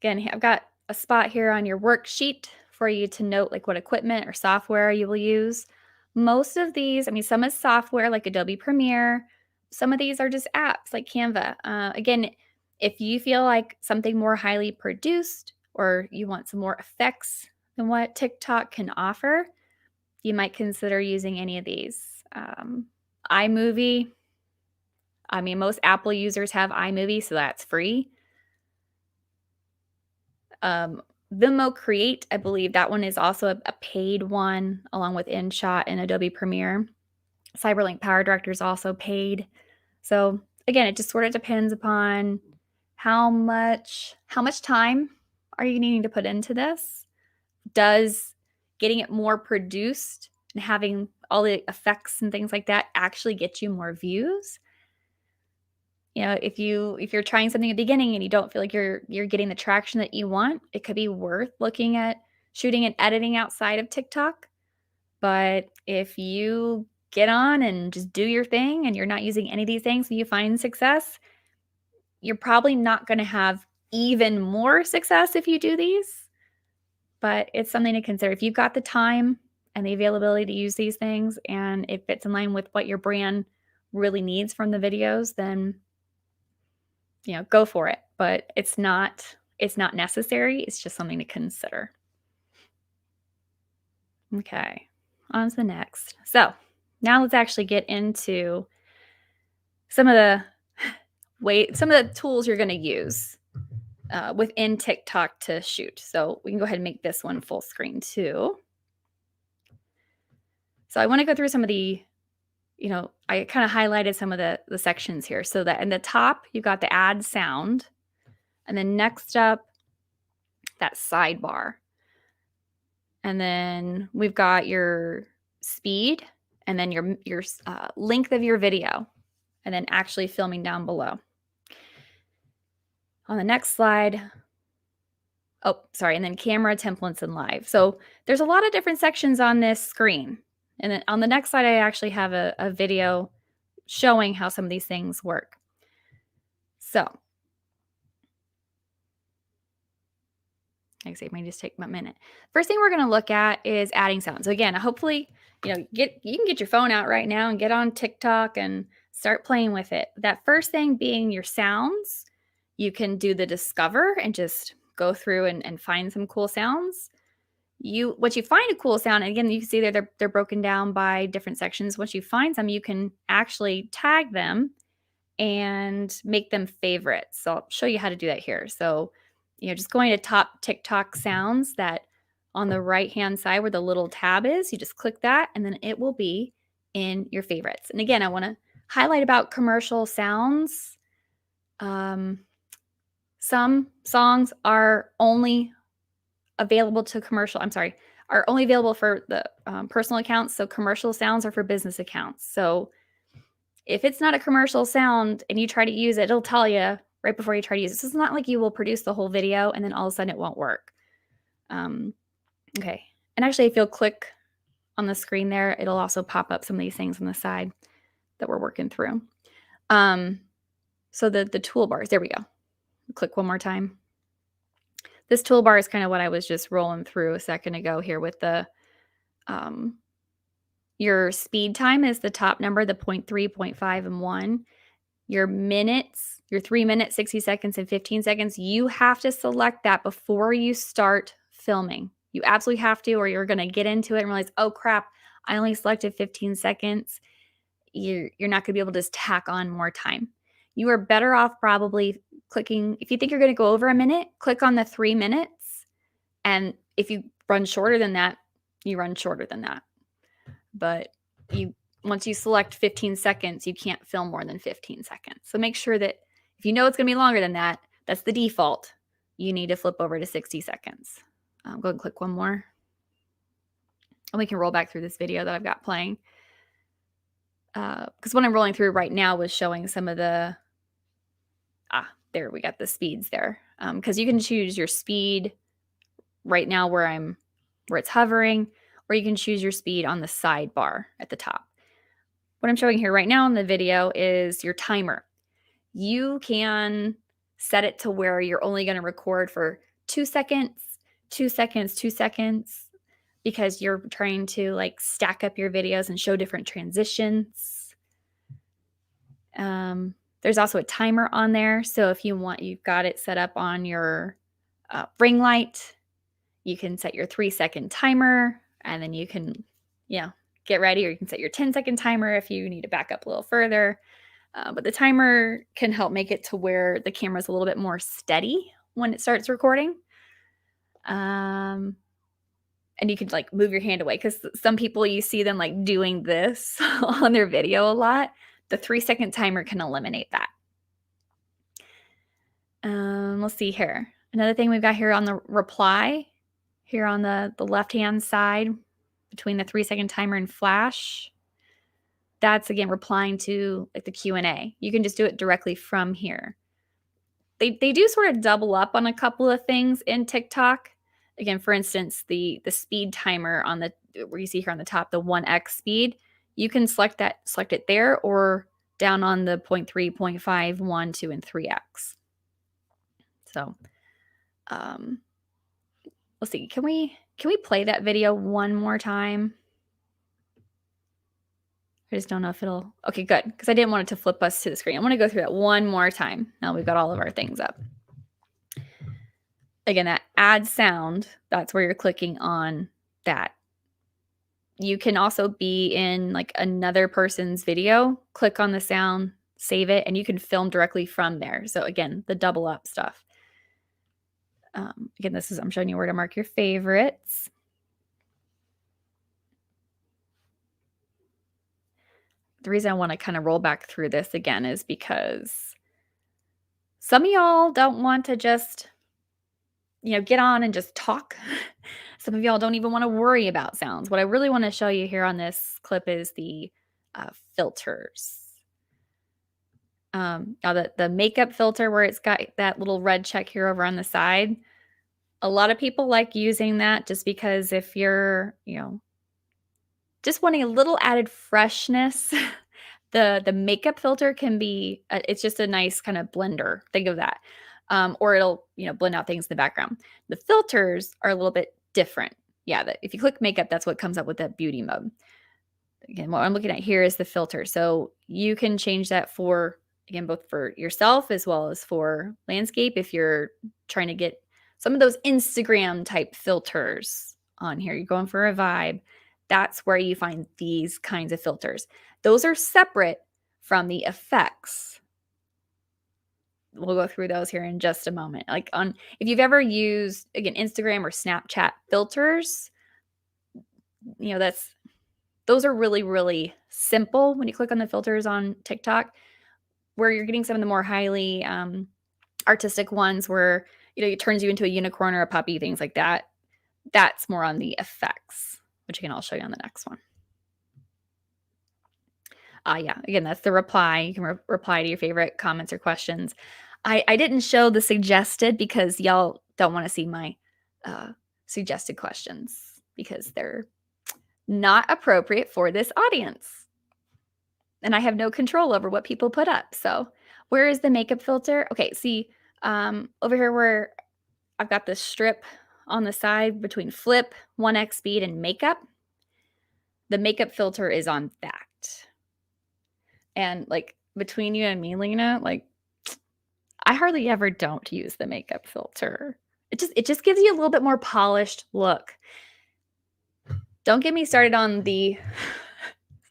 [SPEAKER 2] Again, I've got a spot here on your worksheet for you to note like what equipment or software you will use. Most of these, some is software like Adobe Premiere. Some of these are just apps like Canva. Again, if you feel like something more highly produced or you want some more effects than what TikTok can offer, you might consider using any of these. iMovie. Most Apple users have iMovie, so that's free. Vimeo Create, I believe that one is also a paid one, along with InShot and Adobe Premiere. Cyberlink Power Director is also paid. So again, it just sort of depends upon how much time are you needing to put into this. Does getting it more produced and having all the effects and things like that actually get you more views? If you're trying something at the beginning and you don't feel like you're getting the traction that you want, it could be worth looking at shooting and editing outside of TikTok. But if you get on and just do your thing and you're not using any of these things and you find success, you're probably not going to have even more success if you do these. But it's something to consider. If you've got the time and the availability to use these things and it fits in line with what your brand really needs from the videos, then go for it. But it's not necessary. It's just something to consider. Okay, on to the next. So now let's actually get into some of the tools you're going to use within TikTok to shoot. So we can go ahead and make this one full screen too. So I want to go through some of the, I kind of highlighted some of the sections here. So that in the top, you've got the add sound. And then next up, that sidebar. And then we've got your speed and then your length of your video, and then actually filming down below. On the next slide, and then camera, templates, and live. So there's a lot of different sections on this screen. And then on the next slide, I actually have a video showing how some of these things work. So, like I say, it might just take a minute. First thing we're going to look at is adding sound. So again, hopefully, you can get your phone out right now and get on TikTok and start playing with it. That first thing being your sounds. You can do the discover and just go through and find some cool sounds. Once you find a cool sound, and again, you can see they're broken down by different sections. Once you find some, you can actually tag them and make them favorites. So I'll show you how to do that here. So, just going to top TikTok sounds, that on the right-hand side where the little tab is, you just click that and then it will be in your favorites. And again, I want to highlight about commercial sounds. Some songs are only available to are only available for the personal accounts. So commercial sounds are for business accounts. So if it's not a commercial sound and you try to use it, it'll tell you right before you try to use it. So it's not like you will produce the whole video and then all of a sudden it won't work. Okay. And actually, if you'll click on the screen there, it'll also pop up some of these things on the side that we're working through. So the toolbars, there we go. Click one more time. This toolbar is kind of what I was just rolling through a second ago here with the, your speed time is the top number, the 0.3, 0.5, and 1. Your minutes, your 3 minutes, 60 seconds, and 15 seconds, you have to select that before you start filming. You absolutely have to, or you're going to get into it and realize, oh crap, I only selected 15 seconds. You're not going to be able to just tack on more time. You are better off probably clicking, if you think you're going to go over a minute, click on the 3 minutes. And if you run shorter than that, you run shorter than that. But once you select 15 seconds, you can't film more than 15 seconds. So make sure that if you know it's going to be longer than that, that's the default. You need to flip over to 60 seconds. Go ahead and click one more. And we can roll back through this video that I've got playing. Because what I'm rolling through right now was showing some of the, there we got the speeds there. Because you can choose your speed right now where it's hovering, or you can choose your speed on the sidebar at the top. What I'm showing here right now in the video is your timer. You can set it to where you're only going to record for 2 seconds, 2 seconds, 2 seconds, because you're trying to like stack up your videos and show different transitions. There's also a timer on there. So if you want, you've got it set up on your ring light, you can set your 3-second timer and then you can, get ready, or you can set your 10-second timer if you need to back up a little further. But the timer can help make it to where the camera's a little bit more steady when it starts recording. And you can like move your hand away, because some people, you see them like doing this on their video a lot. The 3-second timer can eliminate that. Let's see here. Another thing we've got here on the reply, here on the left-hand side between the 3-second timer and flash. That's again replying to like the Q&A. You can just do it directly from here. They do sort of double up on a couple of things in TikTok. Again, for instance, the speed timer on the, where you see here on the top, the 1x speed, you can select it there, or down on the 0.3, 0.5, 1, 2, and 3x. So let's see. Can we play that video one more time? I just don't know if it'll, okay, good. Because I didn't want it to flip us to the screen. I want to go through that one more time. Now we've got all of our things up. Again, that add sound, that's where you're clicking on that. You can also be in like another person's video, click on the sound, save it, and you can film directly from there. So again, the double up stuff. Again, I'm showing you where to mark your favorites. The reason I want to kind of roll back through this again is because some of y'all don't want to just, get on and just talk. Some of y'all don't even want to worry about sounds. What I really want to show you here on this clip is the filters. Now the makeup filter, where it's got that little red check here over on the side, a lot of people like using that just because if you're, just wanting a little added freshness, the makeup filter can be, it's just a nice kind of blender. Think of that. Or it'll, blend out things in the background. The filters are a little bit different. Yeah, if you click makeup, that's what comes up with that beauty mode. Again, what I'm looking at here is the filter. So you can change that for, again, both for yourself as well as for landscape. If you're trying to get some of those Instagram type filters on here, you're going for a vibe, that's where you find these kinds of filters. Those are separate from the effects. we'll go through those here in just a moment. Like if you've ever used, again, Instagram or Snapchat filters, those are really, really simple when you click on the filters on TikTok, where you're getting some of the more highly artistic ones where, it turns you into a unicorn or a puppy, things like that. That's more on the effects, which again, I'll show you on the next one. Yeah, again, that's the reply. You can reply to your favorite comments or questions. I didn't show the suggested because y'all don't want to see my suggested questions because they're not appropriate for this audience. And I have no control over what people put up. So where is the makeup filter? Okay, see, over here where I've got this strip on the side between flip, 1x speed, and makeup. The makeup filter is on that. And like between you and me, Lena, like I hardly ever don't use the makeup filter. It just gives you a little bit more polished look. Don't get me started on the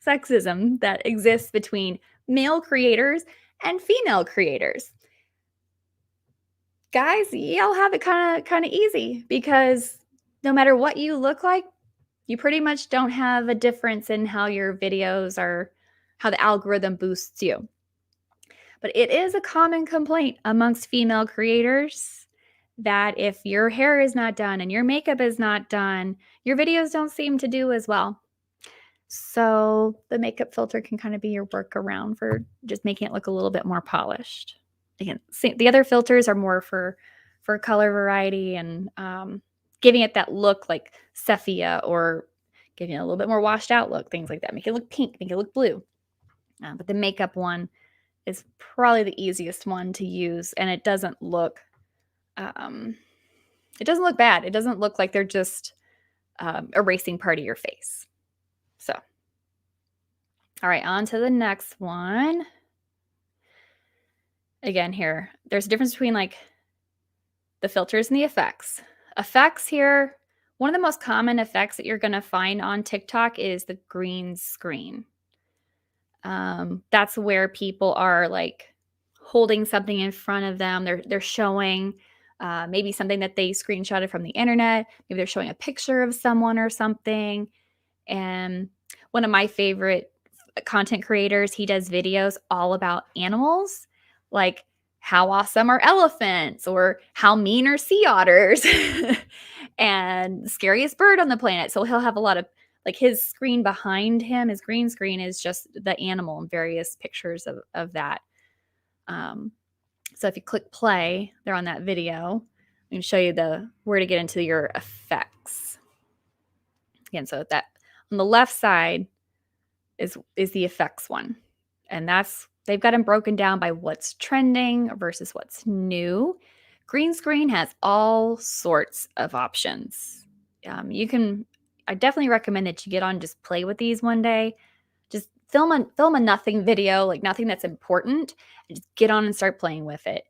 [SPEAKER 2] sexism that exists between male creators and female creators. Guys, y'all have it kind of easy because no matter what you look like, you pretty much don't have a difference in how your videos are, how the algorithm boosts you. But it is a common complaint amongst female creators that if your hair is not done and your makeup is not done, your videos don't seem to do as well. So the makeup filter can kind of be your workaround for just making it look a little bit more polished. Again, the other filters are more for color variety and giving it that look like sepia or giving it a little bit more washed out look, things like that. Make it look pink, make it look blue. But the makeup one is probably the easiest one to use, and it doesn't look bad. It doesn't look like they're just erasing part of your face. So, all right, on to the next one. Again, here, there's a difference between like the filters and the effects. Effects here, one of the most common effects that you're going to find on TikTok is the green screen. That's where people are like holding something in front of them. They're showing maybe something that they screenshotted from the internet. Maybe they're showing a picture of someone or something. And one of my favorite content creators, he does videos all about animals, like how awesome are elephants or how mean are sea otters and scariest bird on the planet. So he'll have a lot of like his screen behind him, his green screen is just the animal and various pictures of that. So if you click play there on that video, I can show you where to get into your effects. Again, so that on the left side is the effects one. And they've got them broken down by what's trending versus what's new. Green screen has all sorts of options. I definitely recommend that you get on, just play with these one day. Just film a nothing video, like nothing that's important, and just get on and start playing with it.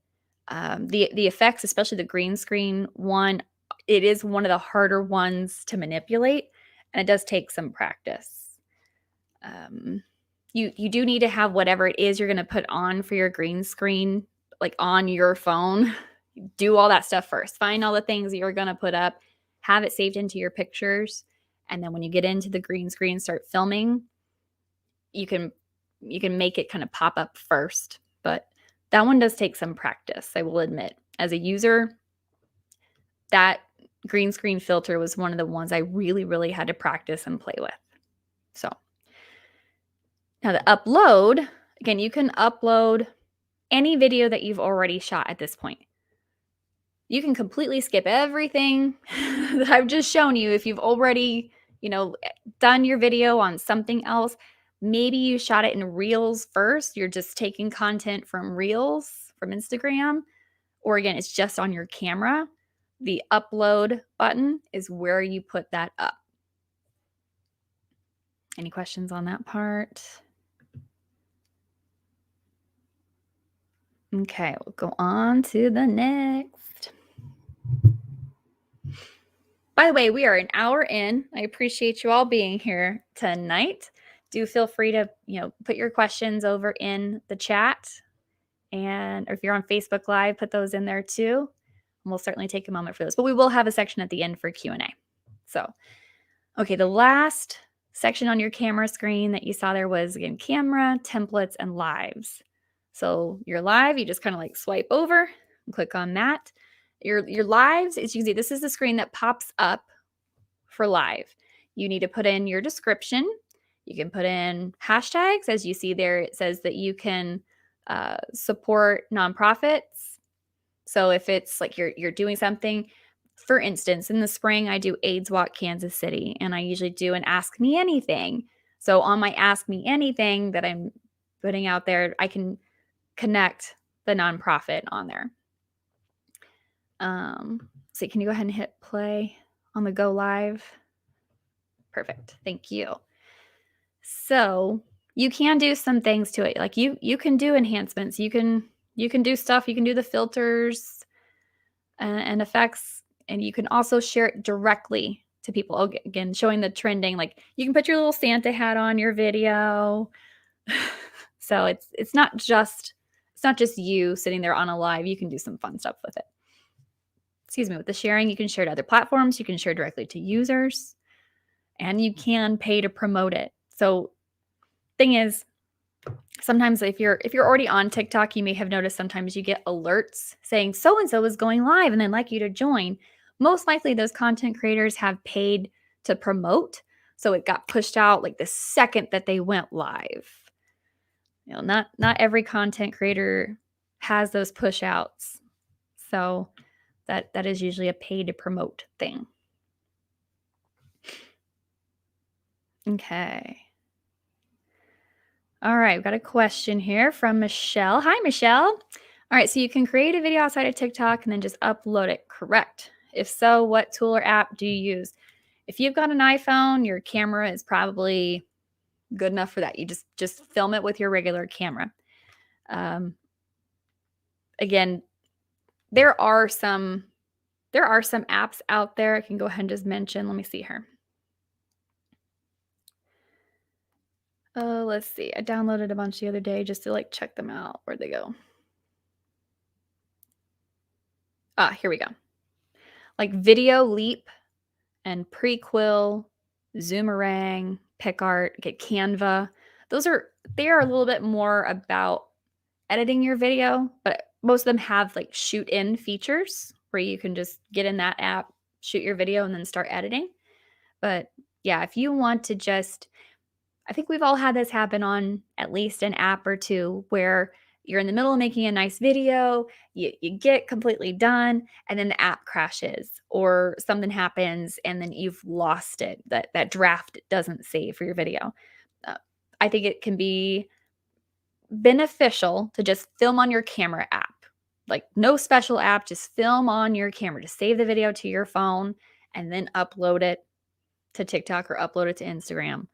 [SPEAKER 2] The effects, especially the green screen one, it is one of the harder ones to manipulate, and it does take some practice. You do need to have whatever it is you're going to put on for your green screen, like on your phone. Do all that stuff first. Find all the things that you're going to put up, have it saved into your pictures, and then when you get into the green screen, start filming, you can make it kind of pop up first. But that one does take some practice, I will admit. As a user, that green screen filter was one of the ones I really, really had to practice and play with. So now the upload, again, you can upload any video that you've already shot at this point. You can completely skip everything that I've just shown you if you've already, done your video on something else. Maybe you shot it in Reels first. You're just taking content from Reels, from Instagram, or again, it's just on your camera. The upload button is where you put that up. Any questions on that part? Okay, we'll go on to the next. By the way, we are an hour in. I appreciate you all being here tonight. Do feel free to, put your questions over in the chat. And or if you're on Facebook Live, put those in there too. And we'll certainly take a moment for those. But we will have a section at the end for Q&A. So, okay, the last section on your camera screen that you saw there was, again, camera, templates, and lives. So your live, you just kind of like swipe over and click on that. Your lives, as you can see, this is the screen that pops up for live. You need to put in your description. You can put in hashtags. As you see there, it says that you can support nonprofits. So if it's like you're doing something, for instance, in the spring, I do AIDS Walk Kansas City, and I usually do an Ask Me Anything. So on my Ask Me Anything that I'm putting out there, I can connect the nonprofit on there. So can you go ahead and hit play on the go live? Perfect. Thank you. So you can do some things to it. Like you can do enhancements. You can do stuff. You can do the filters and effects, and you can also share it directly to people. Again, showing the trending. Like you can put your little Santa hat on your video. So it's not just you sitting there on a live. You can do some fun stuff with it. Excuse me. With the sharing, you can share to other platforms. You can share directly to users, and you can pay to promote it. So thing is, sometimes if you're already on TikTok, you may have noticed sometimes you get alerts saying so-and-so is going live and they'd like you to join. Most likely those content creators have paid to promote. So it got pushed out like the second that they went live. You know, not every content creator has those push outs. So that is usually a pay to promote thing. Okay. All right, we've got a question here from Michelle. Hi, Michelle. All right, so you can create a video outside of TikTok and then just upload it, correct? If so, what tool or app do you use? If you've got an iPhone, your camera is probably good enough for that. You just film it with your regular camera. Again, there are some apps out there I can go ahead and just mention. Let me see here. Let's see. I downloaded a bunch the other day just to like check them out. Where'd they go? Here we go. Like Video Leap and Prequel, Zoomerang, PicArt, get Canva. They are a little bit more about editing your video, but most of them have like shoot in features where you can just get in that app, shoot your video, and then start editing. But yeah, if you want to just, I think we've all had this happen on at least an app or two where you're in the middle of making a nice video, you get completely done, and then the app crashes or something happens and then you've lost it. That draft doesn't save for your video. I think it can be beneficial to just film on your camera app. Like no special app, just film on your camera. Just save the video to your phone and then upload it to TikTok or upload it to Instagram.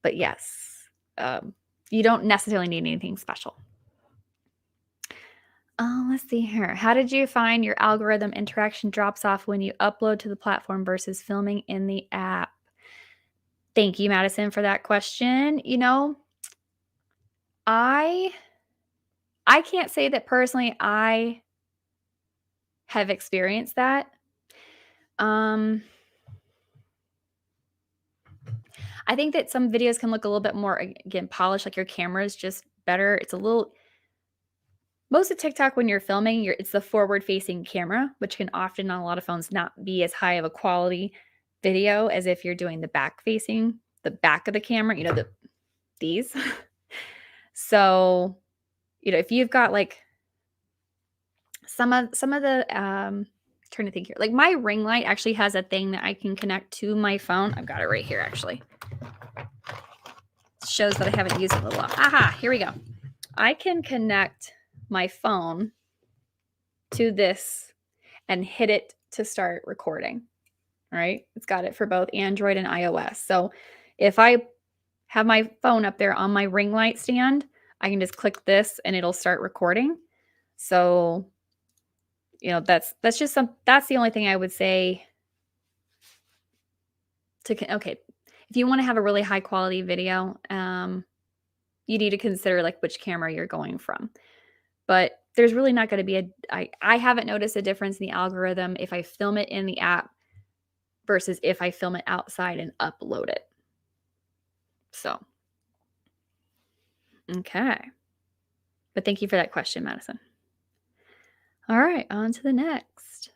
[SPEAKER 2] But yes, you don't necessarily need anything special. Let's see here. How did you find your algorithm interaction drops off when you upload to the platform versus filming in the app? Thank you, Madison, for that question. You know, I can't say that personally I have experienced that. I think that some videos can look a little bit more, again, polished, like your camera is just better. It's a little, most of TikTok when you're filming, it's the forward-facing camera, which can often on a lot of phones not be as high of a quality video as if you're doing the back-facing, the back of the camera, you know, these. So, you know, if you've got like some of the trying to think here, like my ring light actually has a thing that I can connect to my phone. I've got it right here actually. It shows that I haven't used it in a little while. Aha, here we go. I can connect my phone to this and hit it to start recording. All right, it's got it for both Android and iOS. So if I have my phone up there on my ring light stand, I can just click this and it'll start recording. So, you know, that's the only thing I would say okay, if you want to have a really high quality video, you need to consider like which camera you're going from. but there's really not going to be I haven't noticed a difference in the algorithm if I film it in the app versus if I film it outside and upload it. So, okay. But thank you for that question, Madison. All right, on to the next.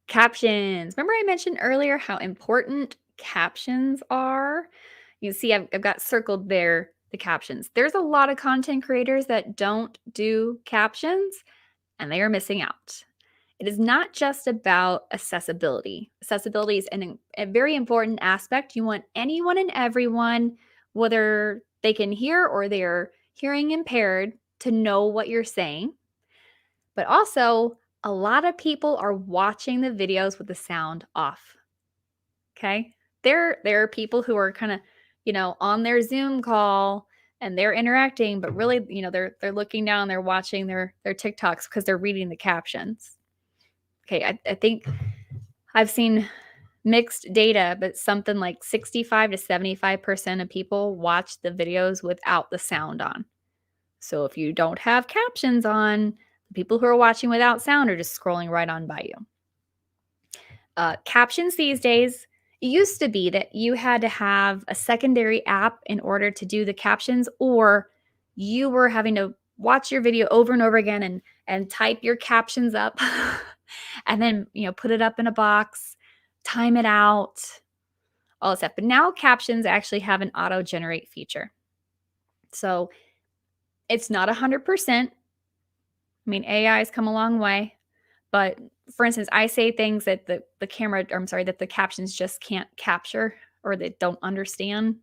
[SPEAKER 2] Captions. Remember I mentioned earlier how important captions are? You see I've got circled there the captions. There's a lot of content creators that don't do captions, and they are missing out. It is not just about accessibility. Accessibility is a very important aspect. You want anyone and everyone, whether they can hear or they're hearing impaired, to know what you're saying. But also, a lot of people are watching the videos with the sound off. Okay? There are people who are kind of, on their Zoom call and they're interacting, but really, they're looking down, they're watching their TikToks because they're reading the captions. Okay, I think I've seen mixed data, but something like 65 to 75% of people watch the videos without the sound on. So if you don't have captions on, the people who are watching without sound are just scrolling right on by you. Captions these days, it used to be that you had to have a secondary app in order to do the captions, or you were having to watch your video over and over again and type your captions up and then, put it up in a box, time it out, all that stuff. But now captions actually have an auto generate feature. So it's not 100%. I mean, AI has come a long way, but for instance, I say things that the that the captions just can't capture or they don't understand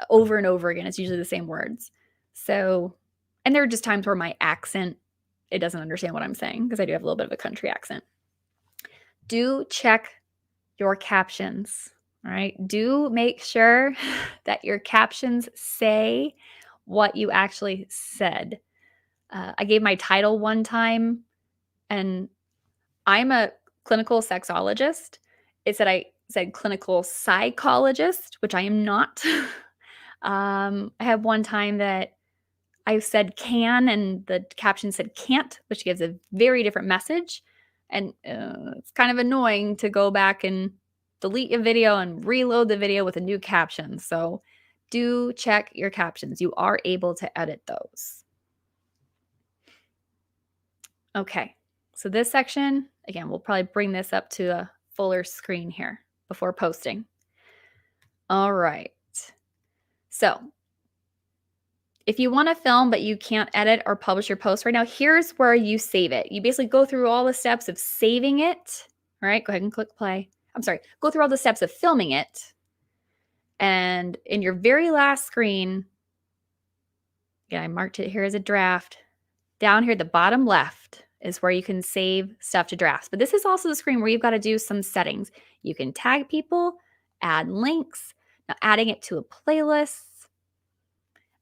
[SPEAKER 2] over and over again. It's usually the same words. So, and there are just times where my accent, it doesn't understand what I'm saying because I do have a little bit of a country accent. Do check your captions, all right? Do make sure that your captions say what you actually said. I gave my title one time, and I'm a clinical sexologist. I said clinical psychologist, which I am not. I had one time that I said can, and the caption said can't, which gives a very different message. And it's kind of annoying to go back and delete a video and reload the video with a new caption. So do check your captions. You are able to edit those. Okay, so this section, again, we'll probably bring this up to a fuller screen here before posting. All right. So if you want to film but you can't edit or publish your post right now, here's where you save it. You basically go through all the steps of saving it. All right, go ahead and click play. I'm sorry, go through all the steps of filming it. And in your very last screen, yeah, I marked it here as a draft. Down here at the bottom left is where you can save stuff to drafts. But this is also the screen where you've got to do some settings. You can tag people, add links. Now adding it to a playlist.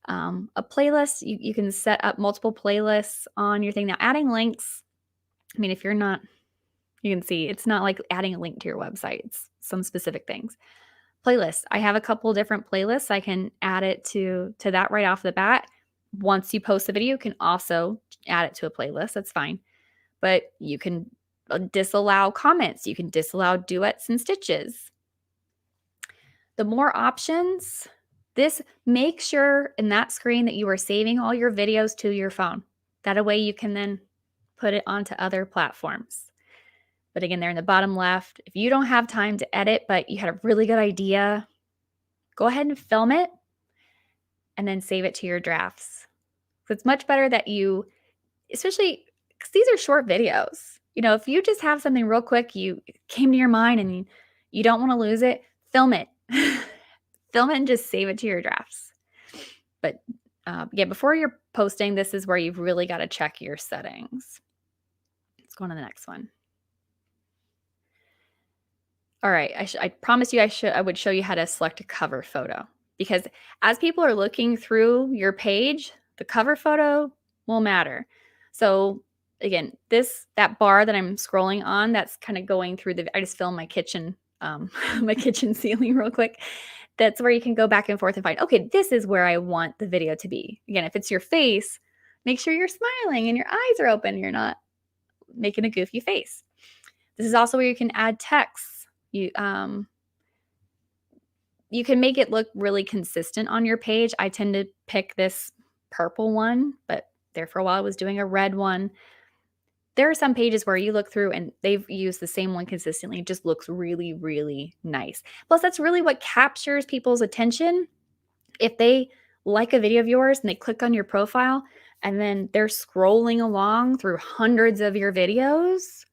[SPEAKER 2] You can set up multiple playlists on your thing. Now adding links, I mean, if you're not, you can see it's not like adding a link to your website. It's some specific things. Playlists. I have a couple different playlists. I can add it to that right off the bat. Once you post the video, you can also add it to a playlist. That's fine. But you can disallow comments. You can disallow duets and stitches. The more options, make sure in that screen that you are saving all your videos to your phone. That way you can then put it onto other platforms. But again, there in the bottom left, if you don't have time to edit, but you had a really good idea, go ahead and film it and then save it to your drafts. So it's much better that you, especially because these are short videos. If you just have something real quick, you came to your mind and you don't want to lose it, film it. Film it and just save it to your drafts. But yeah, before you're posting, this is where you've really got to check your settings. Let's go on to the next one. All right, I promised you I would show you how to select a cover photo, because as people are looking through your page, the cover photo will matter. So again, that bar that I'm scrolling on, that's kind of going through I just filmed my kitchen my kitchen ceiling real quick. That's where you can go back and forth and find, okay, this is where I want the video to be. Again, if it's your face, make sure you're smiling and your eyes are open and you're not making a goofy face. This is also where you can add text. You can make it look really consistent on your page. I tend to pick this purple one, but there for a while I was doing a red one. There are some pages where you look through and they've used the same one consistently. It just looks really, really nice. Plus, that's really what captures people's attention. If they like a video of yours and they click on your profile and then they're scrolling along through hundreds of your videos,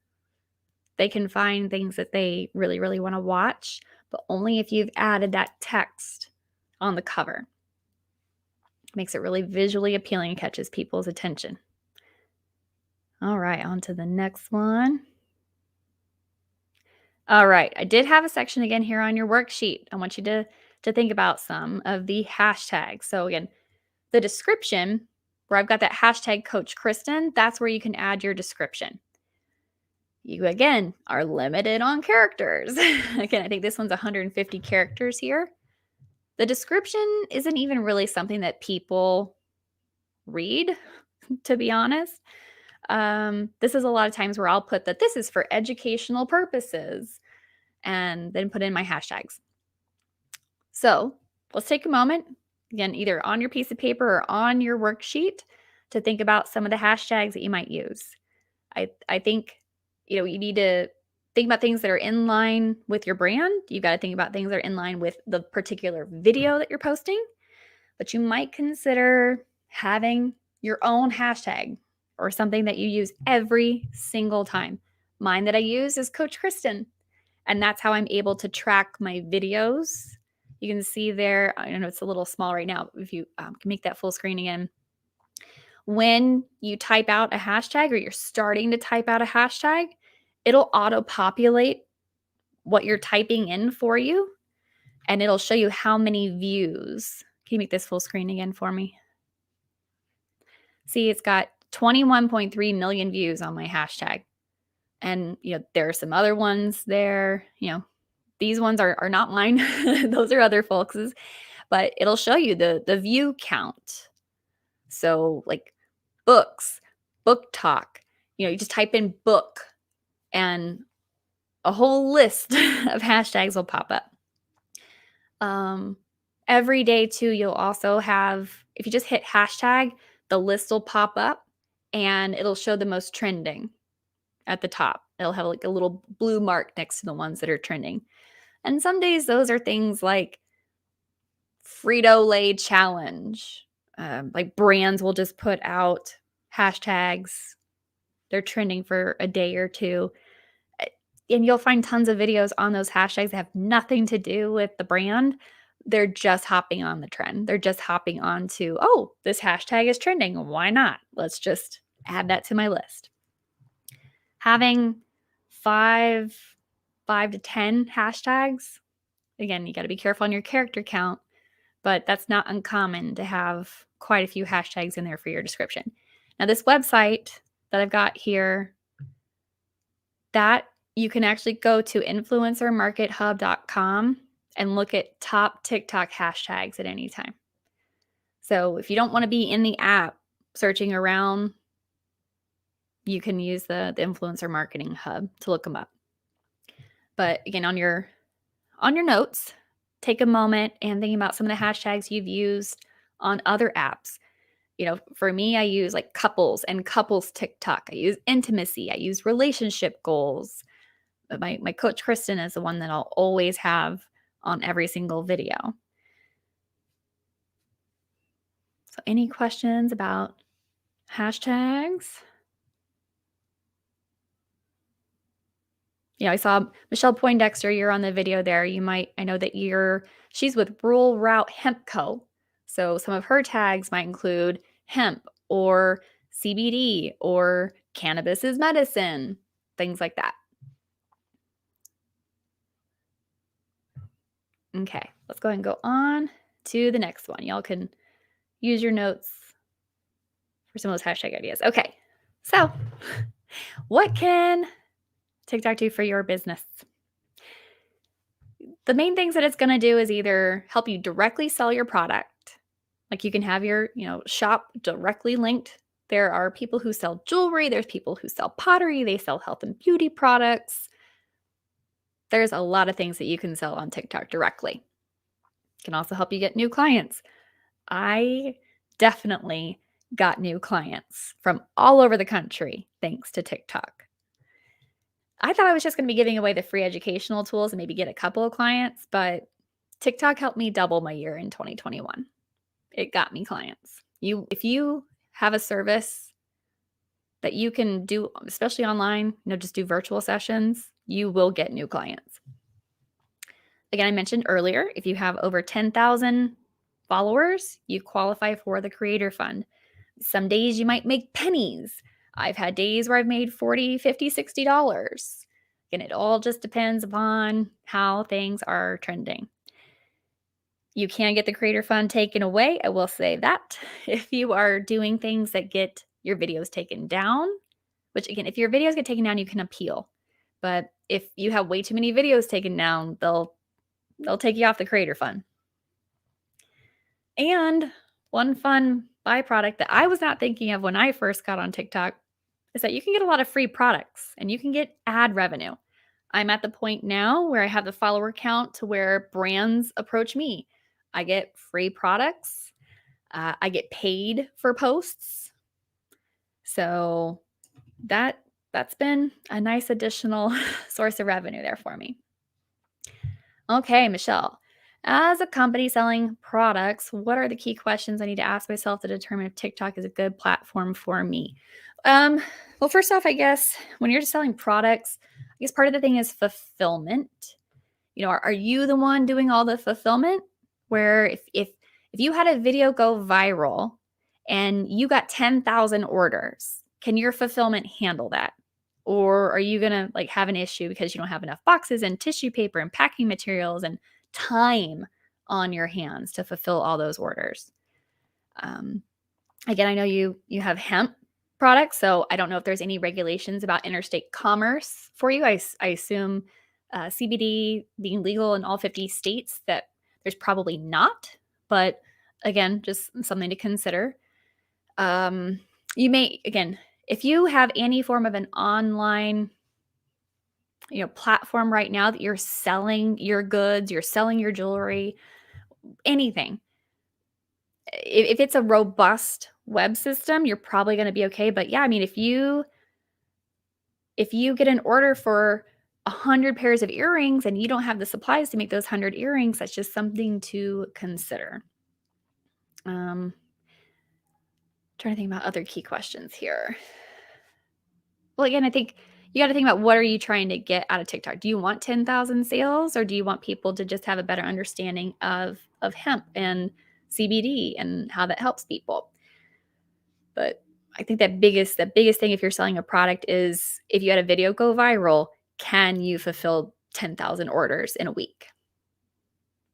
[SPEAKER 2] they can find things that they really, really want to watch, but only if you've added that text on the cover. It makes it really visually appealing and catches people's attention. All right, on to the next one. All right, I did have a section again here on your worksheet. I want you to think about some of the hashtags. So again, the description, where I've got that hashtag Coach Kristen, that's where you can add your description. You, again, are limited on characters. Again, I think this one's 150 characters here. The description isn't even really something that people read, to be honest. This is a lot of times where I'll put that this is for educational purposes and then put in my hashtags. So let's take a moment, again, either on your piece of paper or on your worksheet to think about some of the hashtags that you might use. I think, you need to think about things that are in line with your brand. You've got to think about things that are in line with the particular video that you're posting, but you might consider having your own hashtag or something that you use every single time. Mine that I use is Coach Kristen, and that's how I'm able to track my videos. You can see there, I know it's a little small right now. If you can make that full screen again. When you type out a hashtag or you're starting to type out a hashtag, it'll auto-populate what you're typing in for you, and it'll show you how many views. Can you make this full screen again for me? See, it's got 21.3 million views on my hashtag. And, there are some other ones there. These ones are not mine. Those are other folks's. But it'll show you the view count. So like books, book talk, you just type in book and a whole list of hashtags will pop up. Every day too, you'll also have, if you just hit hashtag, the list will pop up and it'll show the most trending at the top. It'll have like a little blue mark next to the ones that are trending. And some days those are things like Frito-Lay challenge. Like brands will just put out hashtags. They're trending for a day or two. And you'll find tons of videos on those hashtags that have nothing to do with the brand. They're just hopping on the trend. They're just hopping on to, oh, this hashtag is trending. Why not? Let's just add that to my list. Having five to 10 hashtags. Again, you got to be careful on your character count, but that's not uncommon to have quite a few hashtags in there for your description. Now, this website that I've got here, that you can actually go to influencermarkethub.com and look at top TikTok hashtags at any time. So if you don't want to be in the app searching around, you can use the Influencer Marketing Hub to look them up. But again, on your notes, take a moment and think about some of the hashtags you've used on other apps. For me, I use like couples and couples TikTok. I use intimacy. I use relationship goals. But my Coach Kristen is the one that I'll always have on every single video. So any questions about hashtags? I saw Michelle Poindexter, you're on the video there. I know that she's with Rural Route Hemp Co. So some of her tags might include hemp or CBD or cannabis is medicine, things like that. Okay, let's go ahead and go on to the next one. Y'all can use your notes for some of those hashtag ideas. Okay, so what can TikTok do for your business? the main things that it's going to do is either help you directly sell your product. Like you can have your, shop directly linked. There are people who sell jewelry. There's people who sell pottery. They sell health and beauty products. There's a lot of things that you can sell on TikTok directly. It can also help you get new clients. I definitely got new clients from all over the country thanks to TikTok. I thought I was just going to be giving away the free educational tools and maybe get a couple of clients, but TikTok helped me double my year in 2021. It got me clients. If you have a service that you can do, especially online, just do virtual sessions, you will get new clients. Again, I mentioned earlier, if you have over 10,000 followers, you qualify for the Creator Fund. Some days you might make pennies. I've had days where I've made $40, $50, $60. And it all just depends upon how things are trending. You can get the Creator Fund taken away. I will say that if you are doing things that get your videos taken down, which again, if your videos get taken down, you can appeal. But if you have way too many videos taken down, they'll take you off the Creator Fund. And one fun byproduct that I was not thinking of when I first got on TikTok is that you can get a lot of free products and you can get ad revenue. I'm at the point now where I have the follower count to where brands approach me. I get free products. I get paid for posts. So that's been a nice additional source of revenue there for me. Okay, Michelle. As a company selling products, what are the key questions I need to ask myself to determine if TikTok is a good platform for me? Well, first off, I guess when you're just selling products, I guess part of the thing is fulfillment. Are you the one doing all the fulfillment? Where if you had a video go viral and you got 10,000 orders, can your fulfillment handle that? Or are you going to have an issue because you don't have enough boxes and tissue paper and packing materials and time on your hands to fulfill all those orders? Again, I know you have hemp products, so I don't know if there's any regulations about interstate commerce for you. I assume CBD being legal in all 50 states, that there's probably not. But again, just something to consider. You may, again, if you have any form of an online platform right now that you're selling your goods, you're selling your jewelry, anything, if it's a robust web system, you're probably going to be okay. But yeah, I mean, if you get an order for 100 pairs of earrings and you don't have the supplies to make those 100 earrings, that's just something to consider. Trying to think about other key questions here. Well, again, I think you got to think about, what are you trying to get out of TikTok? Do you want 10,000 sales, or do you want people to just have a better understanding of hemp and CBD and how that helps people? But I think the biggest thing if you're selling a product is, if you had a video go viral, can you fulfill 10,000 orders in a week?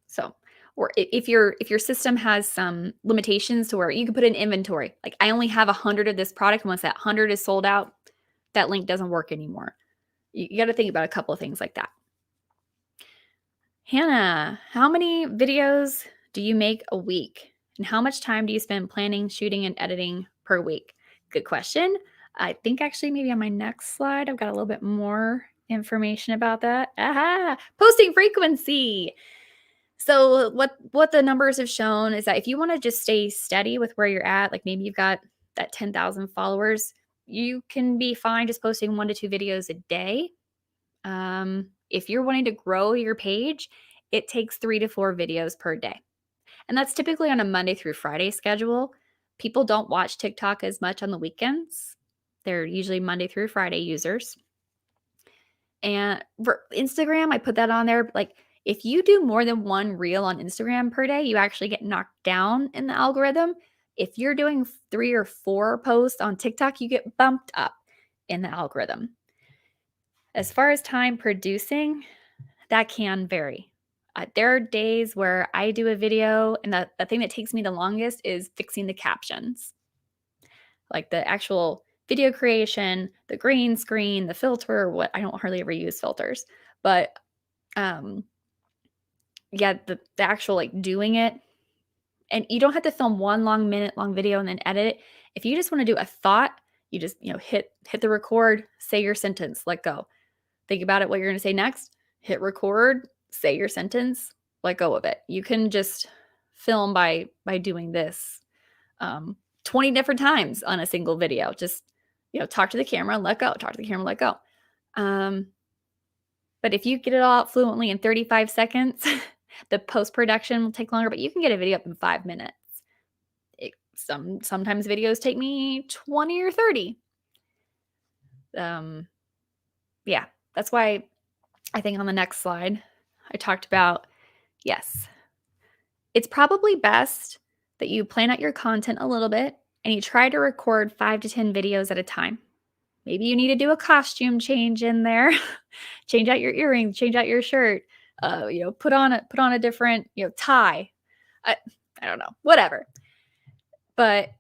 [SPEAKER 2] So, or if your system has some limitations to where you can put in inventory, like I only have 100 of this product, and once that 100 is sold out, that link doesn't work anymore. You got to think about a couple of things like that. Hannah, how many videos do you make a week? And how much time do you spend planning, shooting, and editing per week? Good question. I think actually maybe on my next slide, I've got a little bit more information about that. Aha! Posting frequency. So what the numbers have shown is that if you want to just stay steady with where you're at, like maybe you've got that 10,000 followers, you can be fine just posting 1 to 2 videos a day. If you're wanting to grow your page, it takes 3 to 4 videos per day. And that's typically on a Monday through Friday schedule. People don't watch TikTok as much on the weekends. They're usually Monday through Friday users. And for Instagram, I put that on there. Like, if you do more than 1 reel on Instagram per day, you actually get knocked down in the algorithm. If you're doing 3 or 4 posts on TikTok, you get bumped up in the algorithm. As far as time producing, that can vary. There are days where I do a video, and the thing that takes me the longest is fixing the captions. Like the actual video creation, the green screen, the filter, I don't hardly ever use filters, but the actual like doing it. And you don't have to film one minute-long video and then edit it. If you just want to do a thought, you just, hit the record, say your sentence, let go. Think about it, what you're going to say next, hit record, say your sentence, let go of it. You can just film by doing this 20 different times on a single video. Just, talk to the camera, let go, talk to the camera, let go. But if you get it all out fluently in 35 seconds, the post-production will take longer, but you can get a video up in 5 minutes. Sometimes videos take me 20 or 30. Yeah, that's why I think on the next slide, I talked about, yes, it's probably best that you plan out your content a little bit and you try to record 5 to 10 videos at a time. Maybe you need to do a costume change in there, change out your earrings, change out your shirt, put on a different, tie. I don't know, whatever. But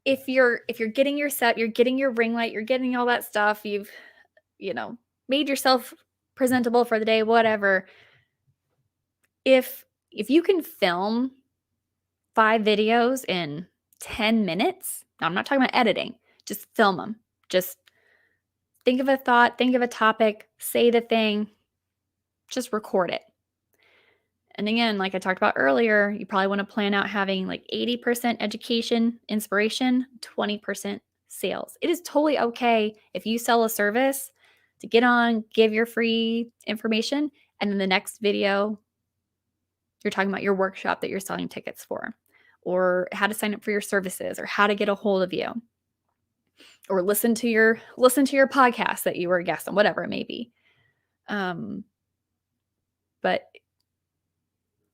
[SPEAKER 2] if you're getting your set, you're getting your ring light, you're getting all that stuff, you've, made yourself presentable for the day, whatever. If you can film 5 videos in 10 minutes, now I'm not talking about editing, just film them. Just think of a thought, think of a topic, say the thing, just record it. And again, like I talked about earlier, you probably want to plan out having like 80% education, inspiration, 20% sales. It is totally okay if you sell a service to get on, give your free information, and in the next video, you're talking about your workshop that you're selling tickets for, or how to sign up for your services, or how to get a hold of you, or listen to your podcast that you were a guest on, whatever it may be. But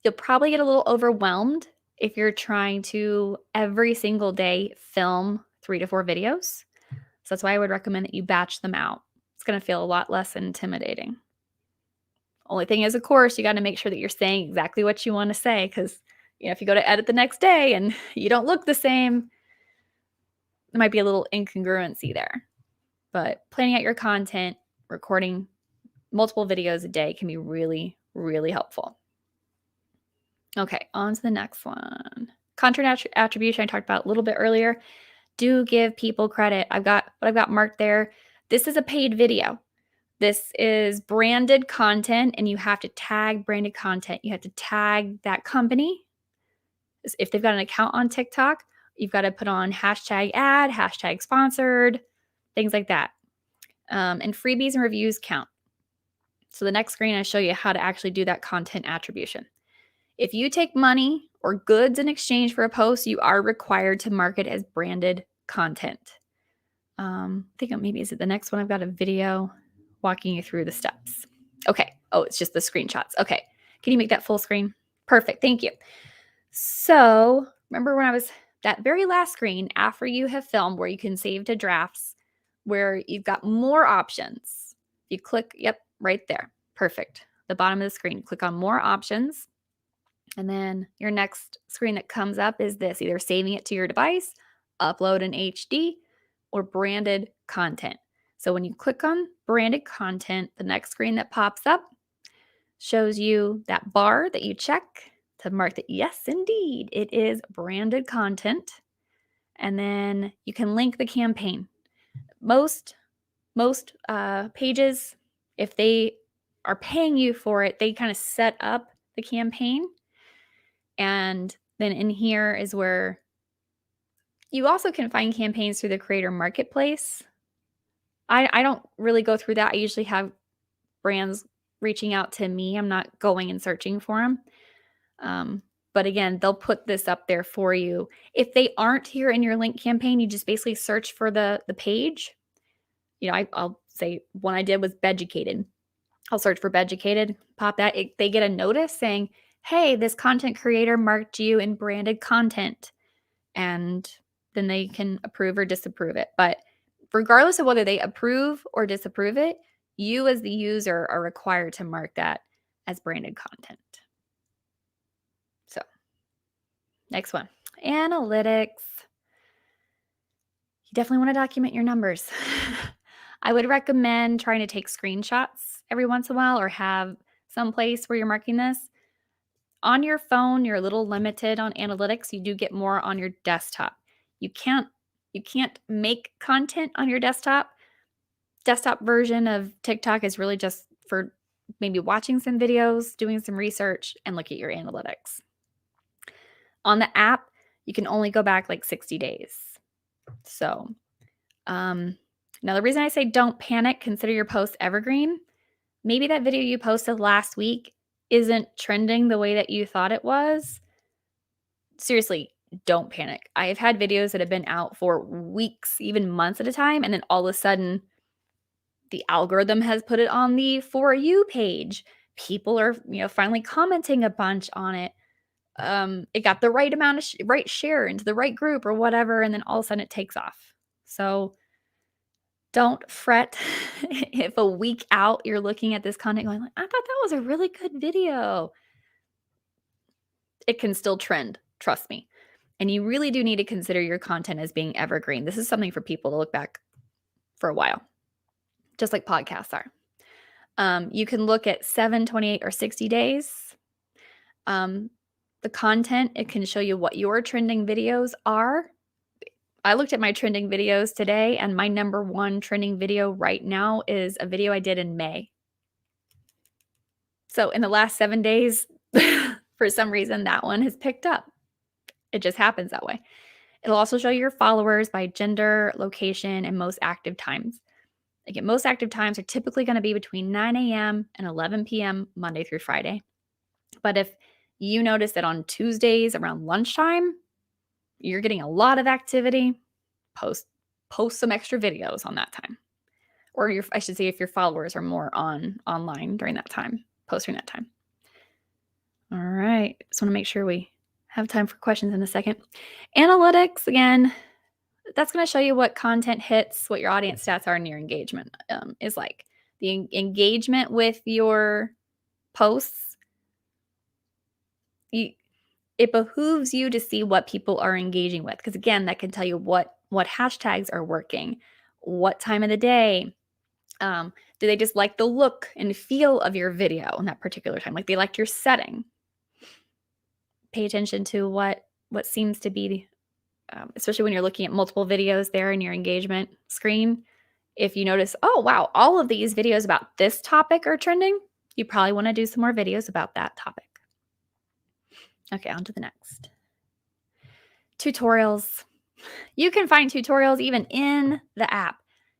[SPEAKER 2] you'll probably get a little overwhelmed if you're trying to every single day film 3 to 4 videos. So that's why I would recommend that you batch them out. It's going to feel a lot less intimidating. Only thing is, of course, you got to make sure that you're saying exactly what you want to say, because if you go to edit the next day and you don't look the same, there might be a little incongruency there. But planning out your content, recording multiple videos a day can be really, really helpful. Okay, on to the next one. Content attribution I talked about a little bit earlier. Do give people credit. I've got marked there. This is a paid video. This is branded content, and you have to tag branded content. You have to tag that company. If they've got an account on TikTok, you've got to put on hashtag ad, hashtag sponsored, things like that. And freebies and reviews count. So the next screen, I show you how to actually do that content attribution. If you take money or goods in exchange for a post, you are required to mark it as branded content. I think maybe is it the next one? I've got a video walking you through the steps. Okay. Oh, it's just the screenshots. Okay. Can you make that full screen? Perfect. Thank you. So remember when I was that very last screen after you have filmed where you can save to drafts, where you've got more options. You click, yep, right there. Perfect. The bottom of the screen, click on more options. And then your next screen that comes up is this, either saving it to your device, upload in HD, or branded content. So when you click on branded content, the next screen that pops up shows you that bar that you check to mark that, yes, indeed, it is branded content. And then you can link the campaign. Most pages, if they are paying you for it, they kind of set up the campaign. And then in here is where you also can find campaigns through the Creator Marketplace. I don't really go through that. I usually have brands reaching out to me. I'm not going and searching for them. But again, they'll put this up there for you. If they aren't here in your link campaign, you just basically search for the page. I'll say one I did was Beducated. I'll search for Beducated, pop that. They get a notice saying, hey, this content creator marked you in branded content. And then they can approve or disapprove it. But regardless of whether they approve or disapprove it, you as the user are required to mark that as branded content. So next one, analytics. You definitely want to document your numbers. I would recommend trying to take screenshots every once in a while, or have someplace where you're marking this. On your phone, you're a little limited on analytics. You do get more on your desktop. You can't make content on your desktop. Desktop version of TikTok is really just for maybe watching some videos, doing some research, and look at your analytics. On the app, you can only go back like 60 days. So, now the reason I say don't panic, consider your post evergreen. Maybe that video you posted last week isn't trending the way that you thought it was. Seriously, don't panic. I have had videos that have been out for weeks, even months at a time, and then all of a sudden, the algorithm has put it on the For You page. People are, finally commenting a bunch on it. It got the right amount of right share into the right group or whatever, and then all of a sudden it takes off. So don't fret if a week out you're looking at this content going, I thought that was a really good video. It can still trend, trust me. And you really do need to consider your content as being evergreen. This is something for people to look back for a while, just like podcasts are. You can look at 7, 28, or 60 days. The content, it can show you what your trending videos are. I looked at my trending videos today, and my number one trending video right now is a video I did in May. So in the last 7 days, for some reason, that one has picked up. It just happens that way. It'll also show your followers by gender, location, and most active times. Again, most active times are typically going to be between 9 a.m. and 11 p.m. Monday through Friday. But if you notice that on Tuesdays around lunchtime, you're getting a lot of activity, post some extra videos on that time. Or I should say if your followers are more online during that time, post during that time. All right. Just want to make sure we have time for questions in a second. Analytics, again, that's going to show you what content hits, what your audience stats are, and your engagement is like. The engagement with your posts, it behooves you to see what people are engaging with. Because again, that can tell you what hashtags are working, what time of the day. Do they just like the look and feel of your video in that particular time? Like they liked your setting. Pay attention to what seems to be, especially when you're looking at multiple videos there in your engagement screen. If you notice, oh, wow, all of these videos about this topic are trending, you probably want to do some more videos about that topic. Okay, on to the next. Tutorials. You can find tutorials even in the app.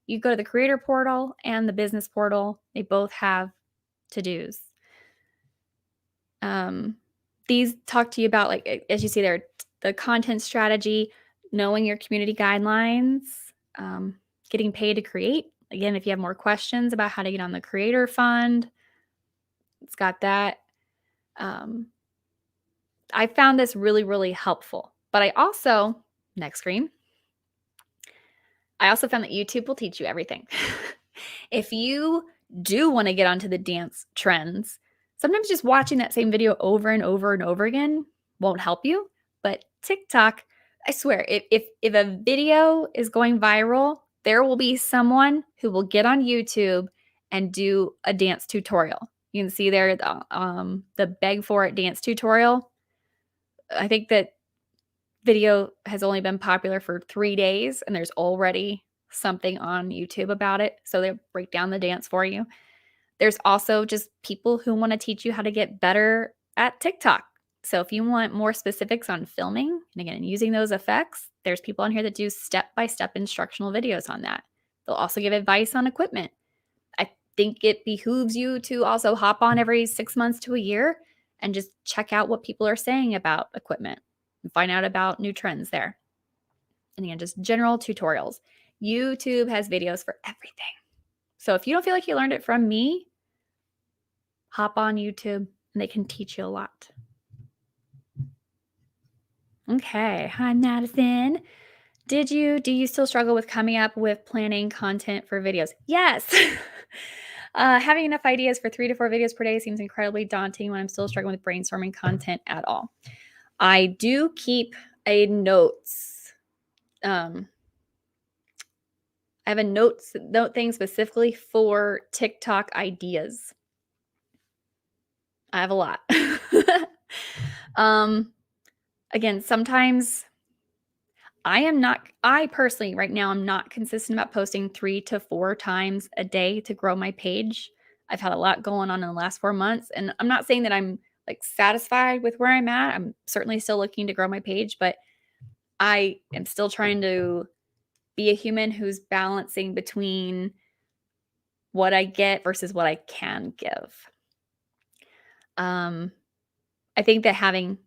[SPEAKER 2] You go to the creator portal and the business portal. They both have to-dos. These talk to you about, like, as you see there, the content strategy, knowing your community guidelines, getting paid to create. Again, if you have more questions about how to get on the creator fund, it's got that. I found this really, really helpful. But I also, next screen, I also found that YouTube will teach you everything. If you do want to get onto the dance trends, sometimes just watching that same video over and over and over again won't help you. But TikTok, I swear, if a video is going viral, there will be someone who will get on YouTube and do a dance tutorial. You can see there the beg for it dance tutorial. I think that video has only been popular for 3 days, and there's already something on YouTube about it. So they'll break down the dance for you. There's also just people who want to teach you how to get better at TikTok. So if you want more specifics on filming, and again, using those effects, there's people on here that do step-by-step instructional videos on that. They'll also give advice on equipment. I think it behooves you to also hop on every 6 months to a year and just check out what people are saying about equipment and find out about new trends there. And again, just general tutorials. YouTube has videos for everything. So if you don't feel like you learned it from me, hop on YouTube and they can teach you a lot. Okay. Hi, Madison. Do you still struggle with coming up with planning content for videos? Yes. Having enough ideas for 3 to 4 videos per day seems incredibly daunting when I'm still struggling with brainstorming content at all. I do keep a notes. I have a note thing specifically for TikTok ideas. I have a lot. Again, sometimes I personally right now I'm not consistent about posting 3 to 4 times a day to grow my page. I've had a lot going on in the last 4 months, and I'm not saying that I'm like satisfied with where I'm at. I'm certainly still looking to grow my page, but I am still trying to be a human who's balancing between what I get versus what I can give. I think that having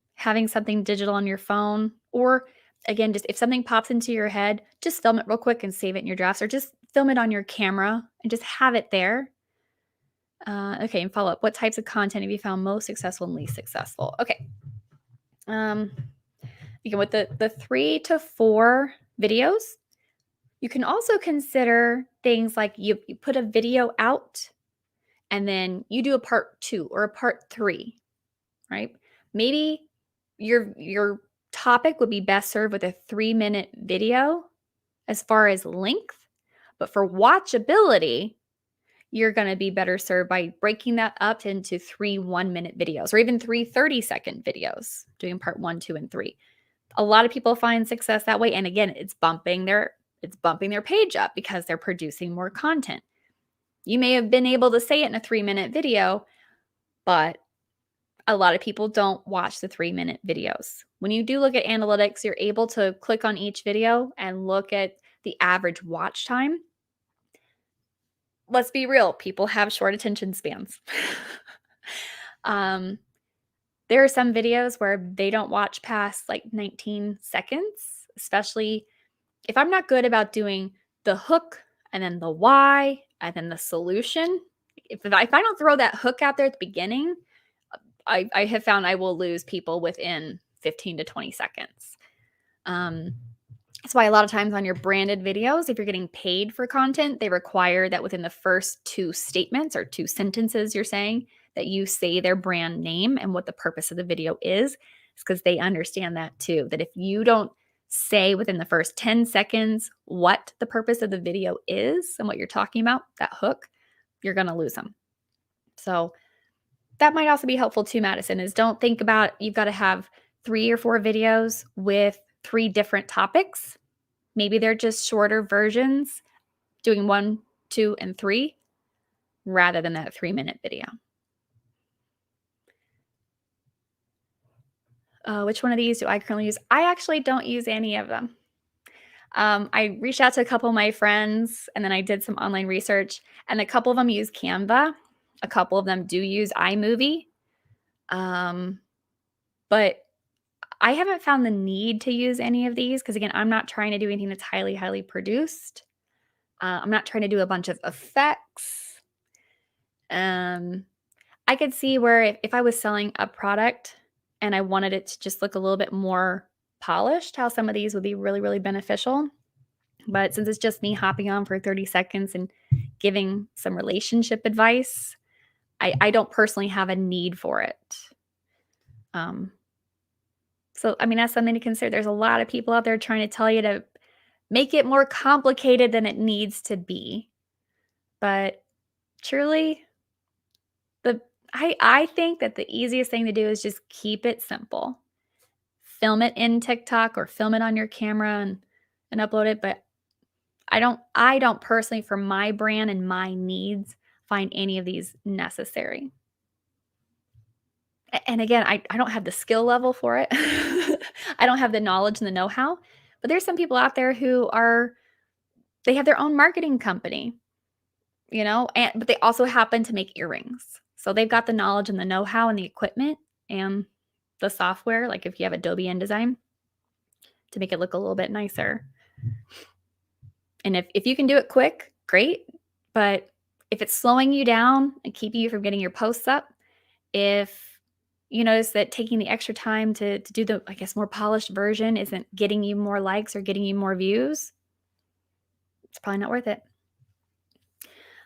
[SPEAKER 2] something digital on your phone, or again, just if something pops into your head, just film it real quick and save it in your drafts, or just film it on your camera and just have it there. Okay, and follow up. What types of content have you found most successful and least successful? Okay. Again, with the 3 to 4 videos, you can also consider things like you put a video out and then you do a part 2 or a part 3, right? Maybe your topic would be best served with a 3-minute video as far as length, but for watchability, you're going to be better served by breaking that up into 3 1-minute videos or even 3 30-second videos, doing part 1, 2, and 3. A lot of people find success that way, and again, it's bumping their page up because they're producing more content. You may have been able to say it in a 3-minute video, but a lot of people don't watch the 3-minute videos. When you do look at analytics, you're able to click on each video and look at the average watch time. Let's be real, people have short attention spans. There are some videos where they don't watch past like 19 seconds, especially if I'm not good about doing the hook and then the why and then the solution. If I don't throw that hook out there at the beginning, I have found I will lose people within 15 to 20 seconds. That's why a lot of times on your branded videos, if you're getting paid for content, they require that within the first 2 statements or 2 sentences you're saying that you say their brand name and what the purpose of the video is. It's because they understand that too, that if you don't say within the first 10 seconds what the purpose of the video is and what you're talking about, that hook, you're going to lose them. So that might also be helpful too, Madison, is don't think about you've got to have 3 or 4 videos with 3 different topics. Maybe they're just shorter versions, doing 1, 2, and 3, rather than that 3-minute video. Which one of these do I currently use? I actually don't use any of them. I reached out to a couple of my friends, and then I did some online research, and a couple of them use Canva. A couple of them do use iMovie. But I haven't found the need to use any of these because, again, I'm not trying to do anything that's highly, highly produced. I'm not trying to do a bunch of effects. I could see where if I was selling a product and I wanted it to just look a little bit more polished, how some of these would be really, really beneficial. But since it's just me hopping on for 30 seconds and giving some relationship advice, I don't personally have a need for it. So, I mean, that's something to consider. There's a lot of people out there trying to tell you to make it more complicated than it needs to be. But truly, I think that the easiest thing to do is just keep it simple. Film it in TikTok or film it on your camera and upload it. But I don't personally, for my brand and my needs, find any of these necessary. And again, I don't have the skill level for it. I don't have the knowledge and the know-how. But there's some people out there who they have their own marketing company, but they also happen to make earrings. So they've got the knowledge and the know-how and the equipment and the software, like if you have Adobe InDesign, to make it look a little bit nicer. And if you can do it quick, great. But if it's slowing you down and keeping you from getting your posts up, if you notice that taking the extra time to do the, I guess, more polished version isn't getting you more likes or getting you more views, it's probably not worth it.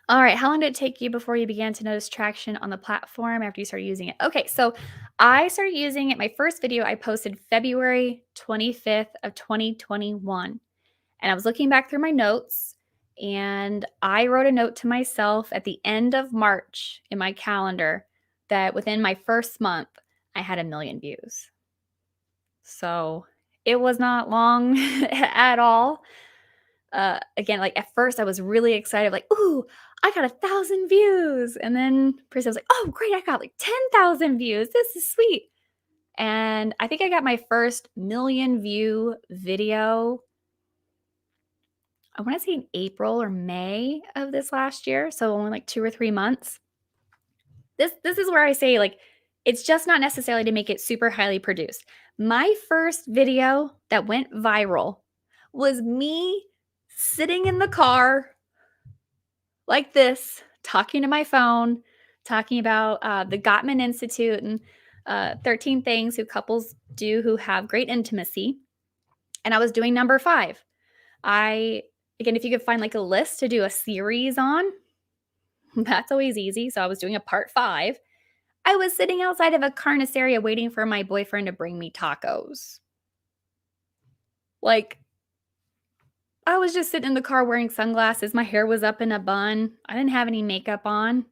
[SPEAKER 2] All right, how long did it take you before you began to notice traction on the platform after you started using it? Okay, so I started using it. My first video I posted February 25th of 2021. And I was looking back through my notes, and I wrote a note to myself at the end of March in my calendar that within my first month, I had 1 million views. So it was not long at all. Again, like at first I was really excited, like, ooh, I got 1,000 views. And then pretty soon I was like, oh, great, I got like 10,000 views. This is sweet. And I think I got my first 1 million view video, I want to say in April or May of this last year. So only like 2 or 3 months. This is where I say, like, it's just not necessarily to make it super highly produced. My first video that went viral was me sitting in the car like this, talking to my phone, talking about the Gottman Institute and 13 things who couples do who have great intimacy. And I was doing number 5. Again, if you could find like a list to do a series on, that's always easy. So I was doing a part 5. I was sitting outside of a carniceria waiting for my boyfriend to bring me tacos. Like, I was just sitting in the car wearing sunglasses. My hair was up in a bun. I didn't have any makeup on.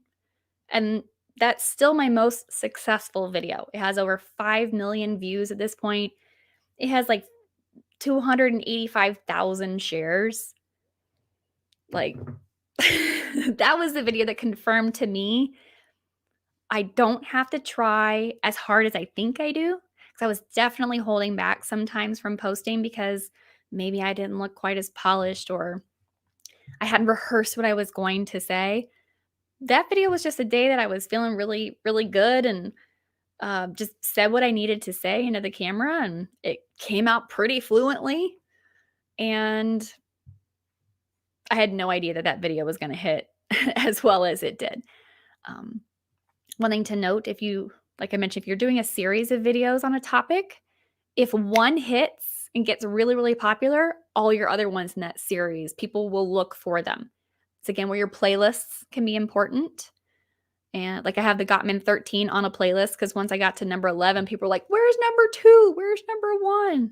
[SPEAKER 2] And that's still my most successful video. It has over 5 million views at this point. It has like 285,000 shares. Like, that was the video that confirmed to me I don't have to try as hard as I think I do. Because I was definitely holding back sometimes from posting because maybe I didn't look quite as polished or I hadn't rehearsed what I was going to say. That video was just a day that I was feeling really, really good and just said what I needed to say into the camera, and it came out pretty fluently. And I had no idea that that video was going to hit as well as it did. One thing to note, like I mentioned, if you're doing a series of videos on a topic, if one hits and gets really, really popular, all your other ones in that series, people will look for them. It's again where your playlists can be important. And like I have the Gottman 13 on a playlist because once I got to number 11, people were like, where's number 2? Where's number 1?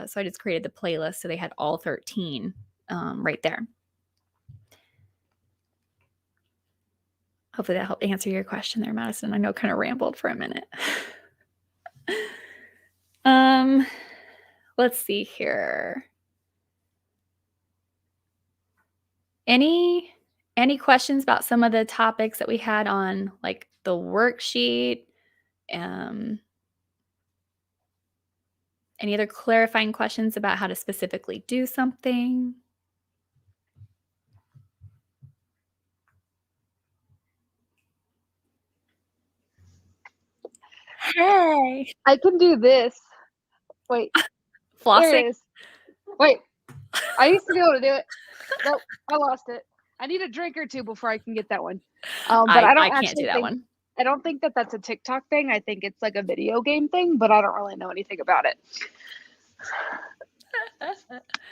[SPEAKER 2] So I just created the playlist so they had all 13 right there. Hopefully that helped answer your question there, Madison. I know I kind of rambled for a minute. Let's see here. Any questions about some of the topics that we had on like the worksheet? Any other clarifying questions about how to specifically do something? Hey,
[SPEAKER 1] I can do this. Wait, there
[SPEAKER 2] flossing.
[SPEAKER 1] it is. Wait, I used to be able to do it. Nope, I lost it. I need a drink or two before I can get that one. But I
[SPEAKER 2] can't do that one.
[SPEAKER 1] I don't think that that's a TikTok thing. I think it's like a video game thing, but I don't really know anything about it.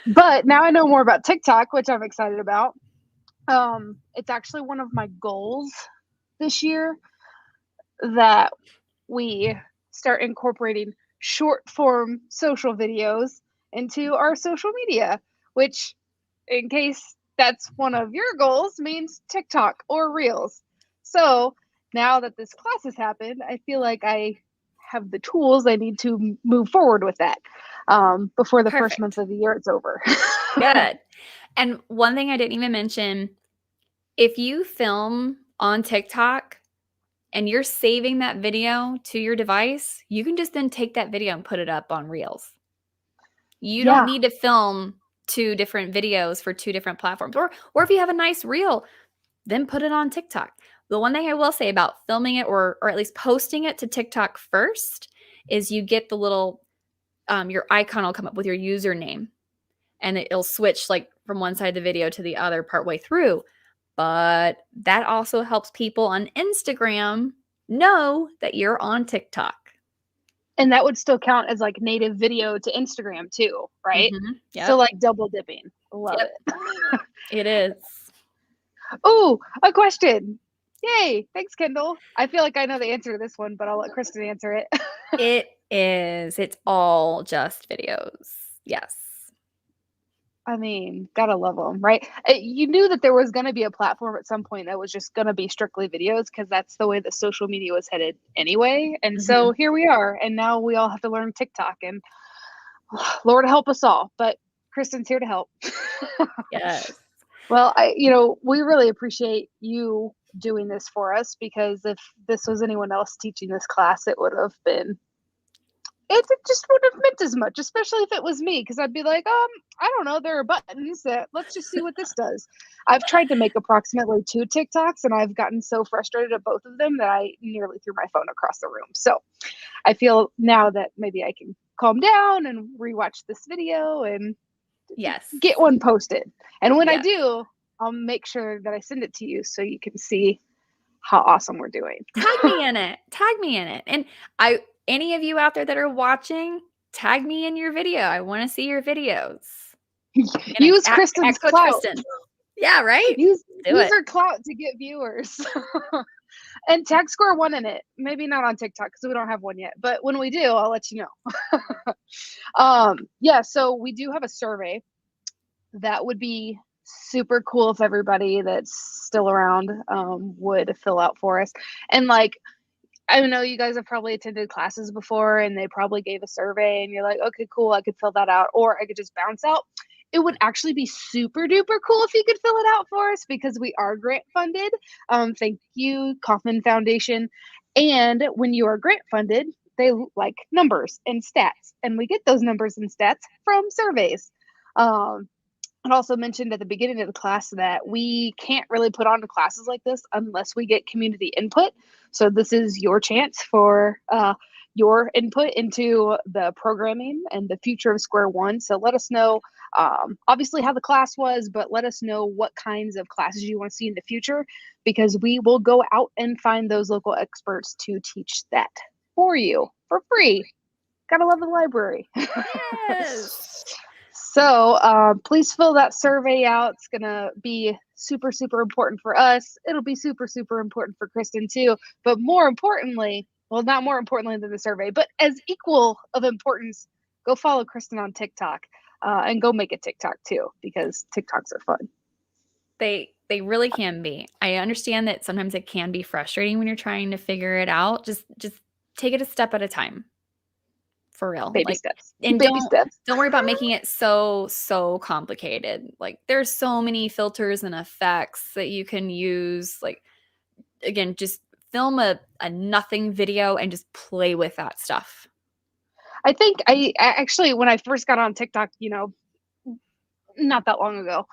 [SPEAKER 1] But now I know more about TikTok, which I'm excited about. It's actually one of my goals this year that we start incorporating short form social videos into our social media, which, in case that's one of your goals, means TikTok or Reels. So now that this class has happened, I feel like I have the tools I need to move forward with that before the first month of the year it's over.
[SPEAKER 2] Good. And one thing I didn't even mention, if you film on TikTok and you're saving that video to your device, you can just then take that video and put it up on Reels. You don't need to film 2 different videos for 2 different platforms. Or if you have a nice reel, then put it on TikTok. The one thing I will say about filming it or at least posting it to TikTok first is you get the little, your icon will come up with your username. And it'll switch like from one side of the video to the other partway through. But that also helps people on Instagram know that you're on TikTok.
[SPEAKER 1] And that would still count as like native video to Instagram too, right?
[SPEAKER 2] Mm-hmm. Yep.
[SPEAKER 1] So like double dipping. Love it.
[SPEAKER 2] It is.
[SPEAKER 1] Oh, a question. Yay. Thanks, Kendall. I feel like I know the answer to this one, but I'll let Kristen answer it.
[SPEAKER 2] It is. It's all just videos. Yes.
[SPEAKER 1] I mean, gotta love them, right? You knew that there was going to be a platform at some point that was just going to be strictly videos because that's the way that social media was headed anyway. And
[SPEAKER 2] Mhm.
[SPEAKER 1] so here we are. And now we all have to learn TikTok, and Lord help us all. But Kristen's here to help.
[SPEAKER 2] Yes.
[SPEAKER 1] Well, we really appreciate you doing this for us, because if this was anyone else teaching this class, it just wouldn't have meant as much, especially if it was me, because I'd be like, I don't know, there are buttons that, let's just see what this does. I've tried to make approximately 2 TikToks, and I've gotten so frustrated at both of them that I nearly threw my phone across the room. So I feel now that maybe I can calm down and rewatch this video and
[SPEAKER 2] Yes.
[SPEAKER 1] get one posted. And when I
[SPEAKER 2] Yes.
[SPEAKER 1] do, I'll make sure that I send it to you so you can see how awesome we're doing.
[SPEAKER 2] Tag me in it. Tag me in it. And any of you out there that are watching, tag me in your video. I want to see your videos.
[SPEAKER 1] Use Kristen's
[SPEAKER 2] Coach
[SPEAKER 1] clout.
[SPEAKER 2] Kristen. Yeah, right?
[SPEAKER 1] Use
[SPEAKER 2] it.
[SPEAKER 1] her clout to get viewers. And tag Square One in it. Maybe not on TikTok because we don't have one yet. But when we do, I'll let you know. Yeah, so we do have a survey that would be super cool if everybody that's still around would fill out for us. And like, I know you guys have probably attended classes before and they probably gave a survey and you're like, okay, cool, I could fill that out, or I could just bounce out. It would actually be super duper cool if you could fill it out for us, because we are grant funded. Thank you, Kauffman Foundation. And when you are grant funded, they like numbers and stats, and we get those numbers and stats from surveys. It also mentioned at the beginning of the class that we can't really put on classes like this unless we get community input. So this is your chance for your input into the programming and the future of Square One. So let us know, obviously, how the class was, but let us know what kinds of classes you want to see in the future, because we will go out and find those local experts to teach that for you for free. Gotta love the library.
[SPEAKER 2] Yes.
[SPEAKER 1] So please fill that survey out. It's going to be super, super important for us. It'll be super, super important for Kristen too. But more importantly, well, not more importantly than the survey, but as equal of importance, go follow Kristen on TikTok and go make a TikTok too, because TikToks are fun.
[SPEAKER 2] They really can be. I understand that sometimes it can be frustrating when you're trying to figure it out. Just take it a step at a time. For real.
[SPEAKER 1] Baby steps.
[SPEAKER 2] And
[SPEAKER 1] Baby steps.
[SPEAKER 2] Don't worry about making it so complicated. Like, there's so many filters and effects that you can use. Like, again, just film a nothing video and just play with that stuff.
[SPEAKER 1] I think I actually, when I first got on TikTok, not that long ago,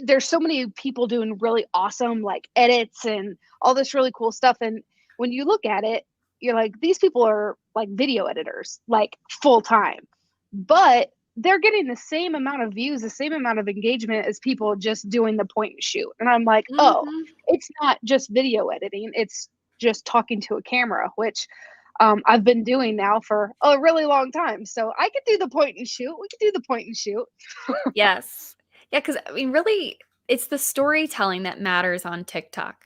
[SPEAKER 1] there's so many people doing really awesome like edits and all this really cool stuff. And when you look at it, you're like, these people are like video editors, like full time, but they're getting the same amount of views, the same amount of engagement as people just doing the point and shoot. And I'm like, oh, it's not just video editing. It's just talking to a camera, which I've been doing now for a really long time. So I could do the point and shoot. We could do the point and shoot.
[SPEAKER 2] Yes. Yeah, because I mean, really, it's the storytelling that matters on TikTok.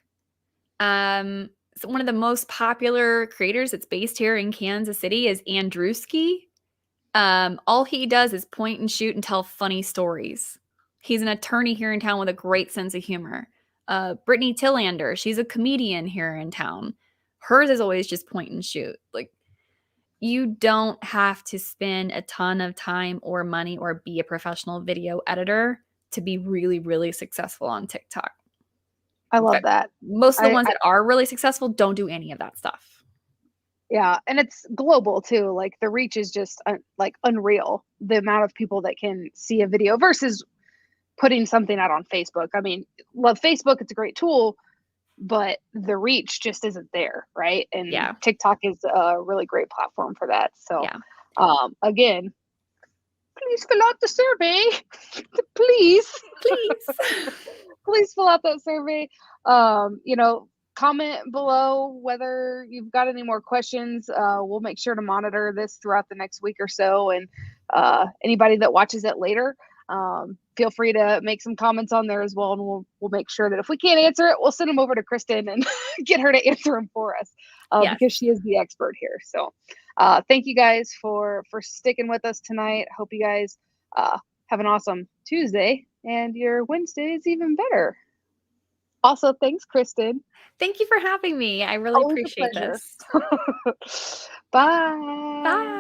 [SPEAKER 2] So one of the most popular creators that's based here in Kansas City is Andrewski. All he does is point and shoot and tell funny stories. He's an attorney here in town with a great sense of humor. Brittany Tillander, she's a comedian here in town. Hers is always just point and shoot. Like, you don't have to spend a ton of time or money or be a professional video editor to be really, really successful on TikTok.
[SPEAKER 1] I love that.
[SPEAKER 2] Most of the ones that are really successful don't do any of that stuff.
[SPEAKER 1] Yeah, and it's global too. Like, the reach is just like unreal. The amount of people that can see a video versus putting something out on Facebook. I mean, love Facebook. It's a great tool, but the reach just isn't there, right? And TikTok is a really great platform for that. So, again, please fill out the survey. Please. Please fill out that survey. Comment below whether you've got any more questions. We'll make sure to monitor this throughout the next week or so. And anybody that watches it later, feel free to make some comments on there as well. And we'll make sure that if we can't answer it, we'll send them over to Kristen and get her to answer them for us, because she is the expert here. So thank you guys for sticking with us tonight. Hope you guys Have an awesome Tuesday, and your Wednesday is even better. Also, thanks, Kristen.
[SPEAKER 2] Thank you for having me. I really
[SPEAKER 1] Always a
[SPEAKER 2] appreciate
[SPEAKER 1] pleasure.
[SPEAKER 2] this.
[SPEAKER 1] Bye.
[SPEAKER 2] Bye.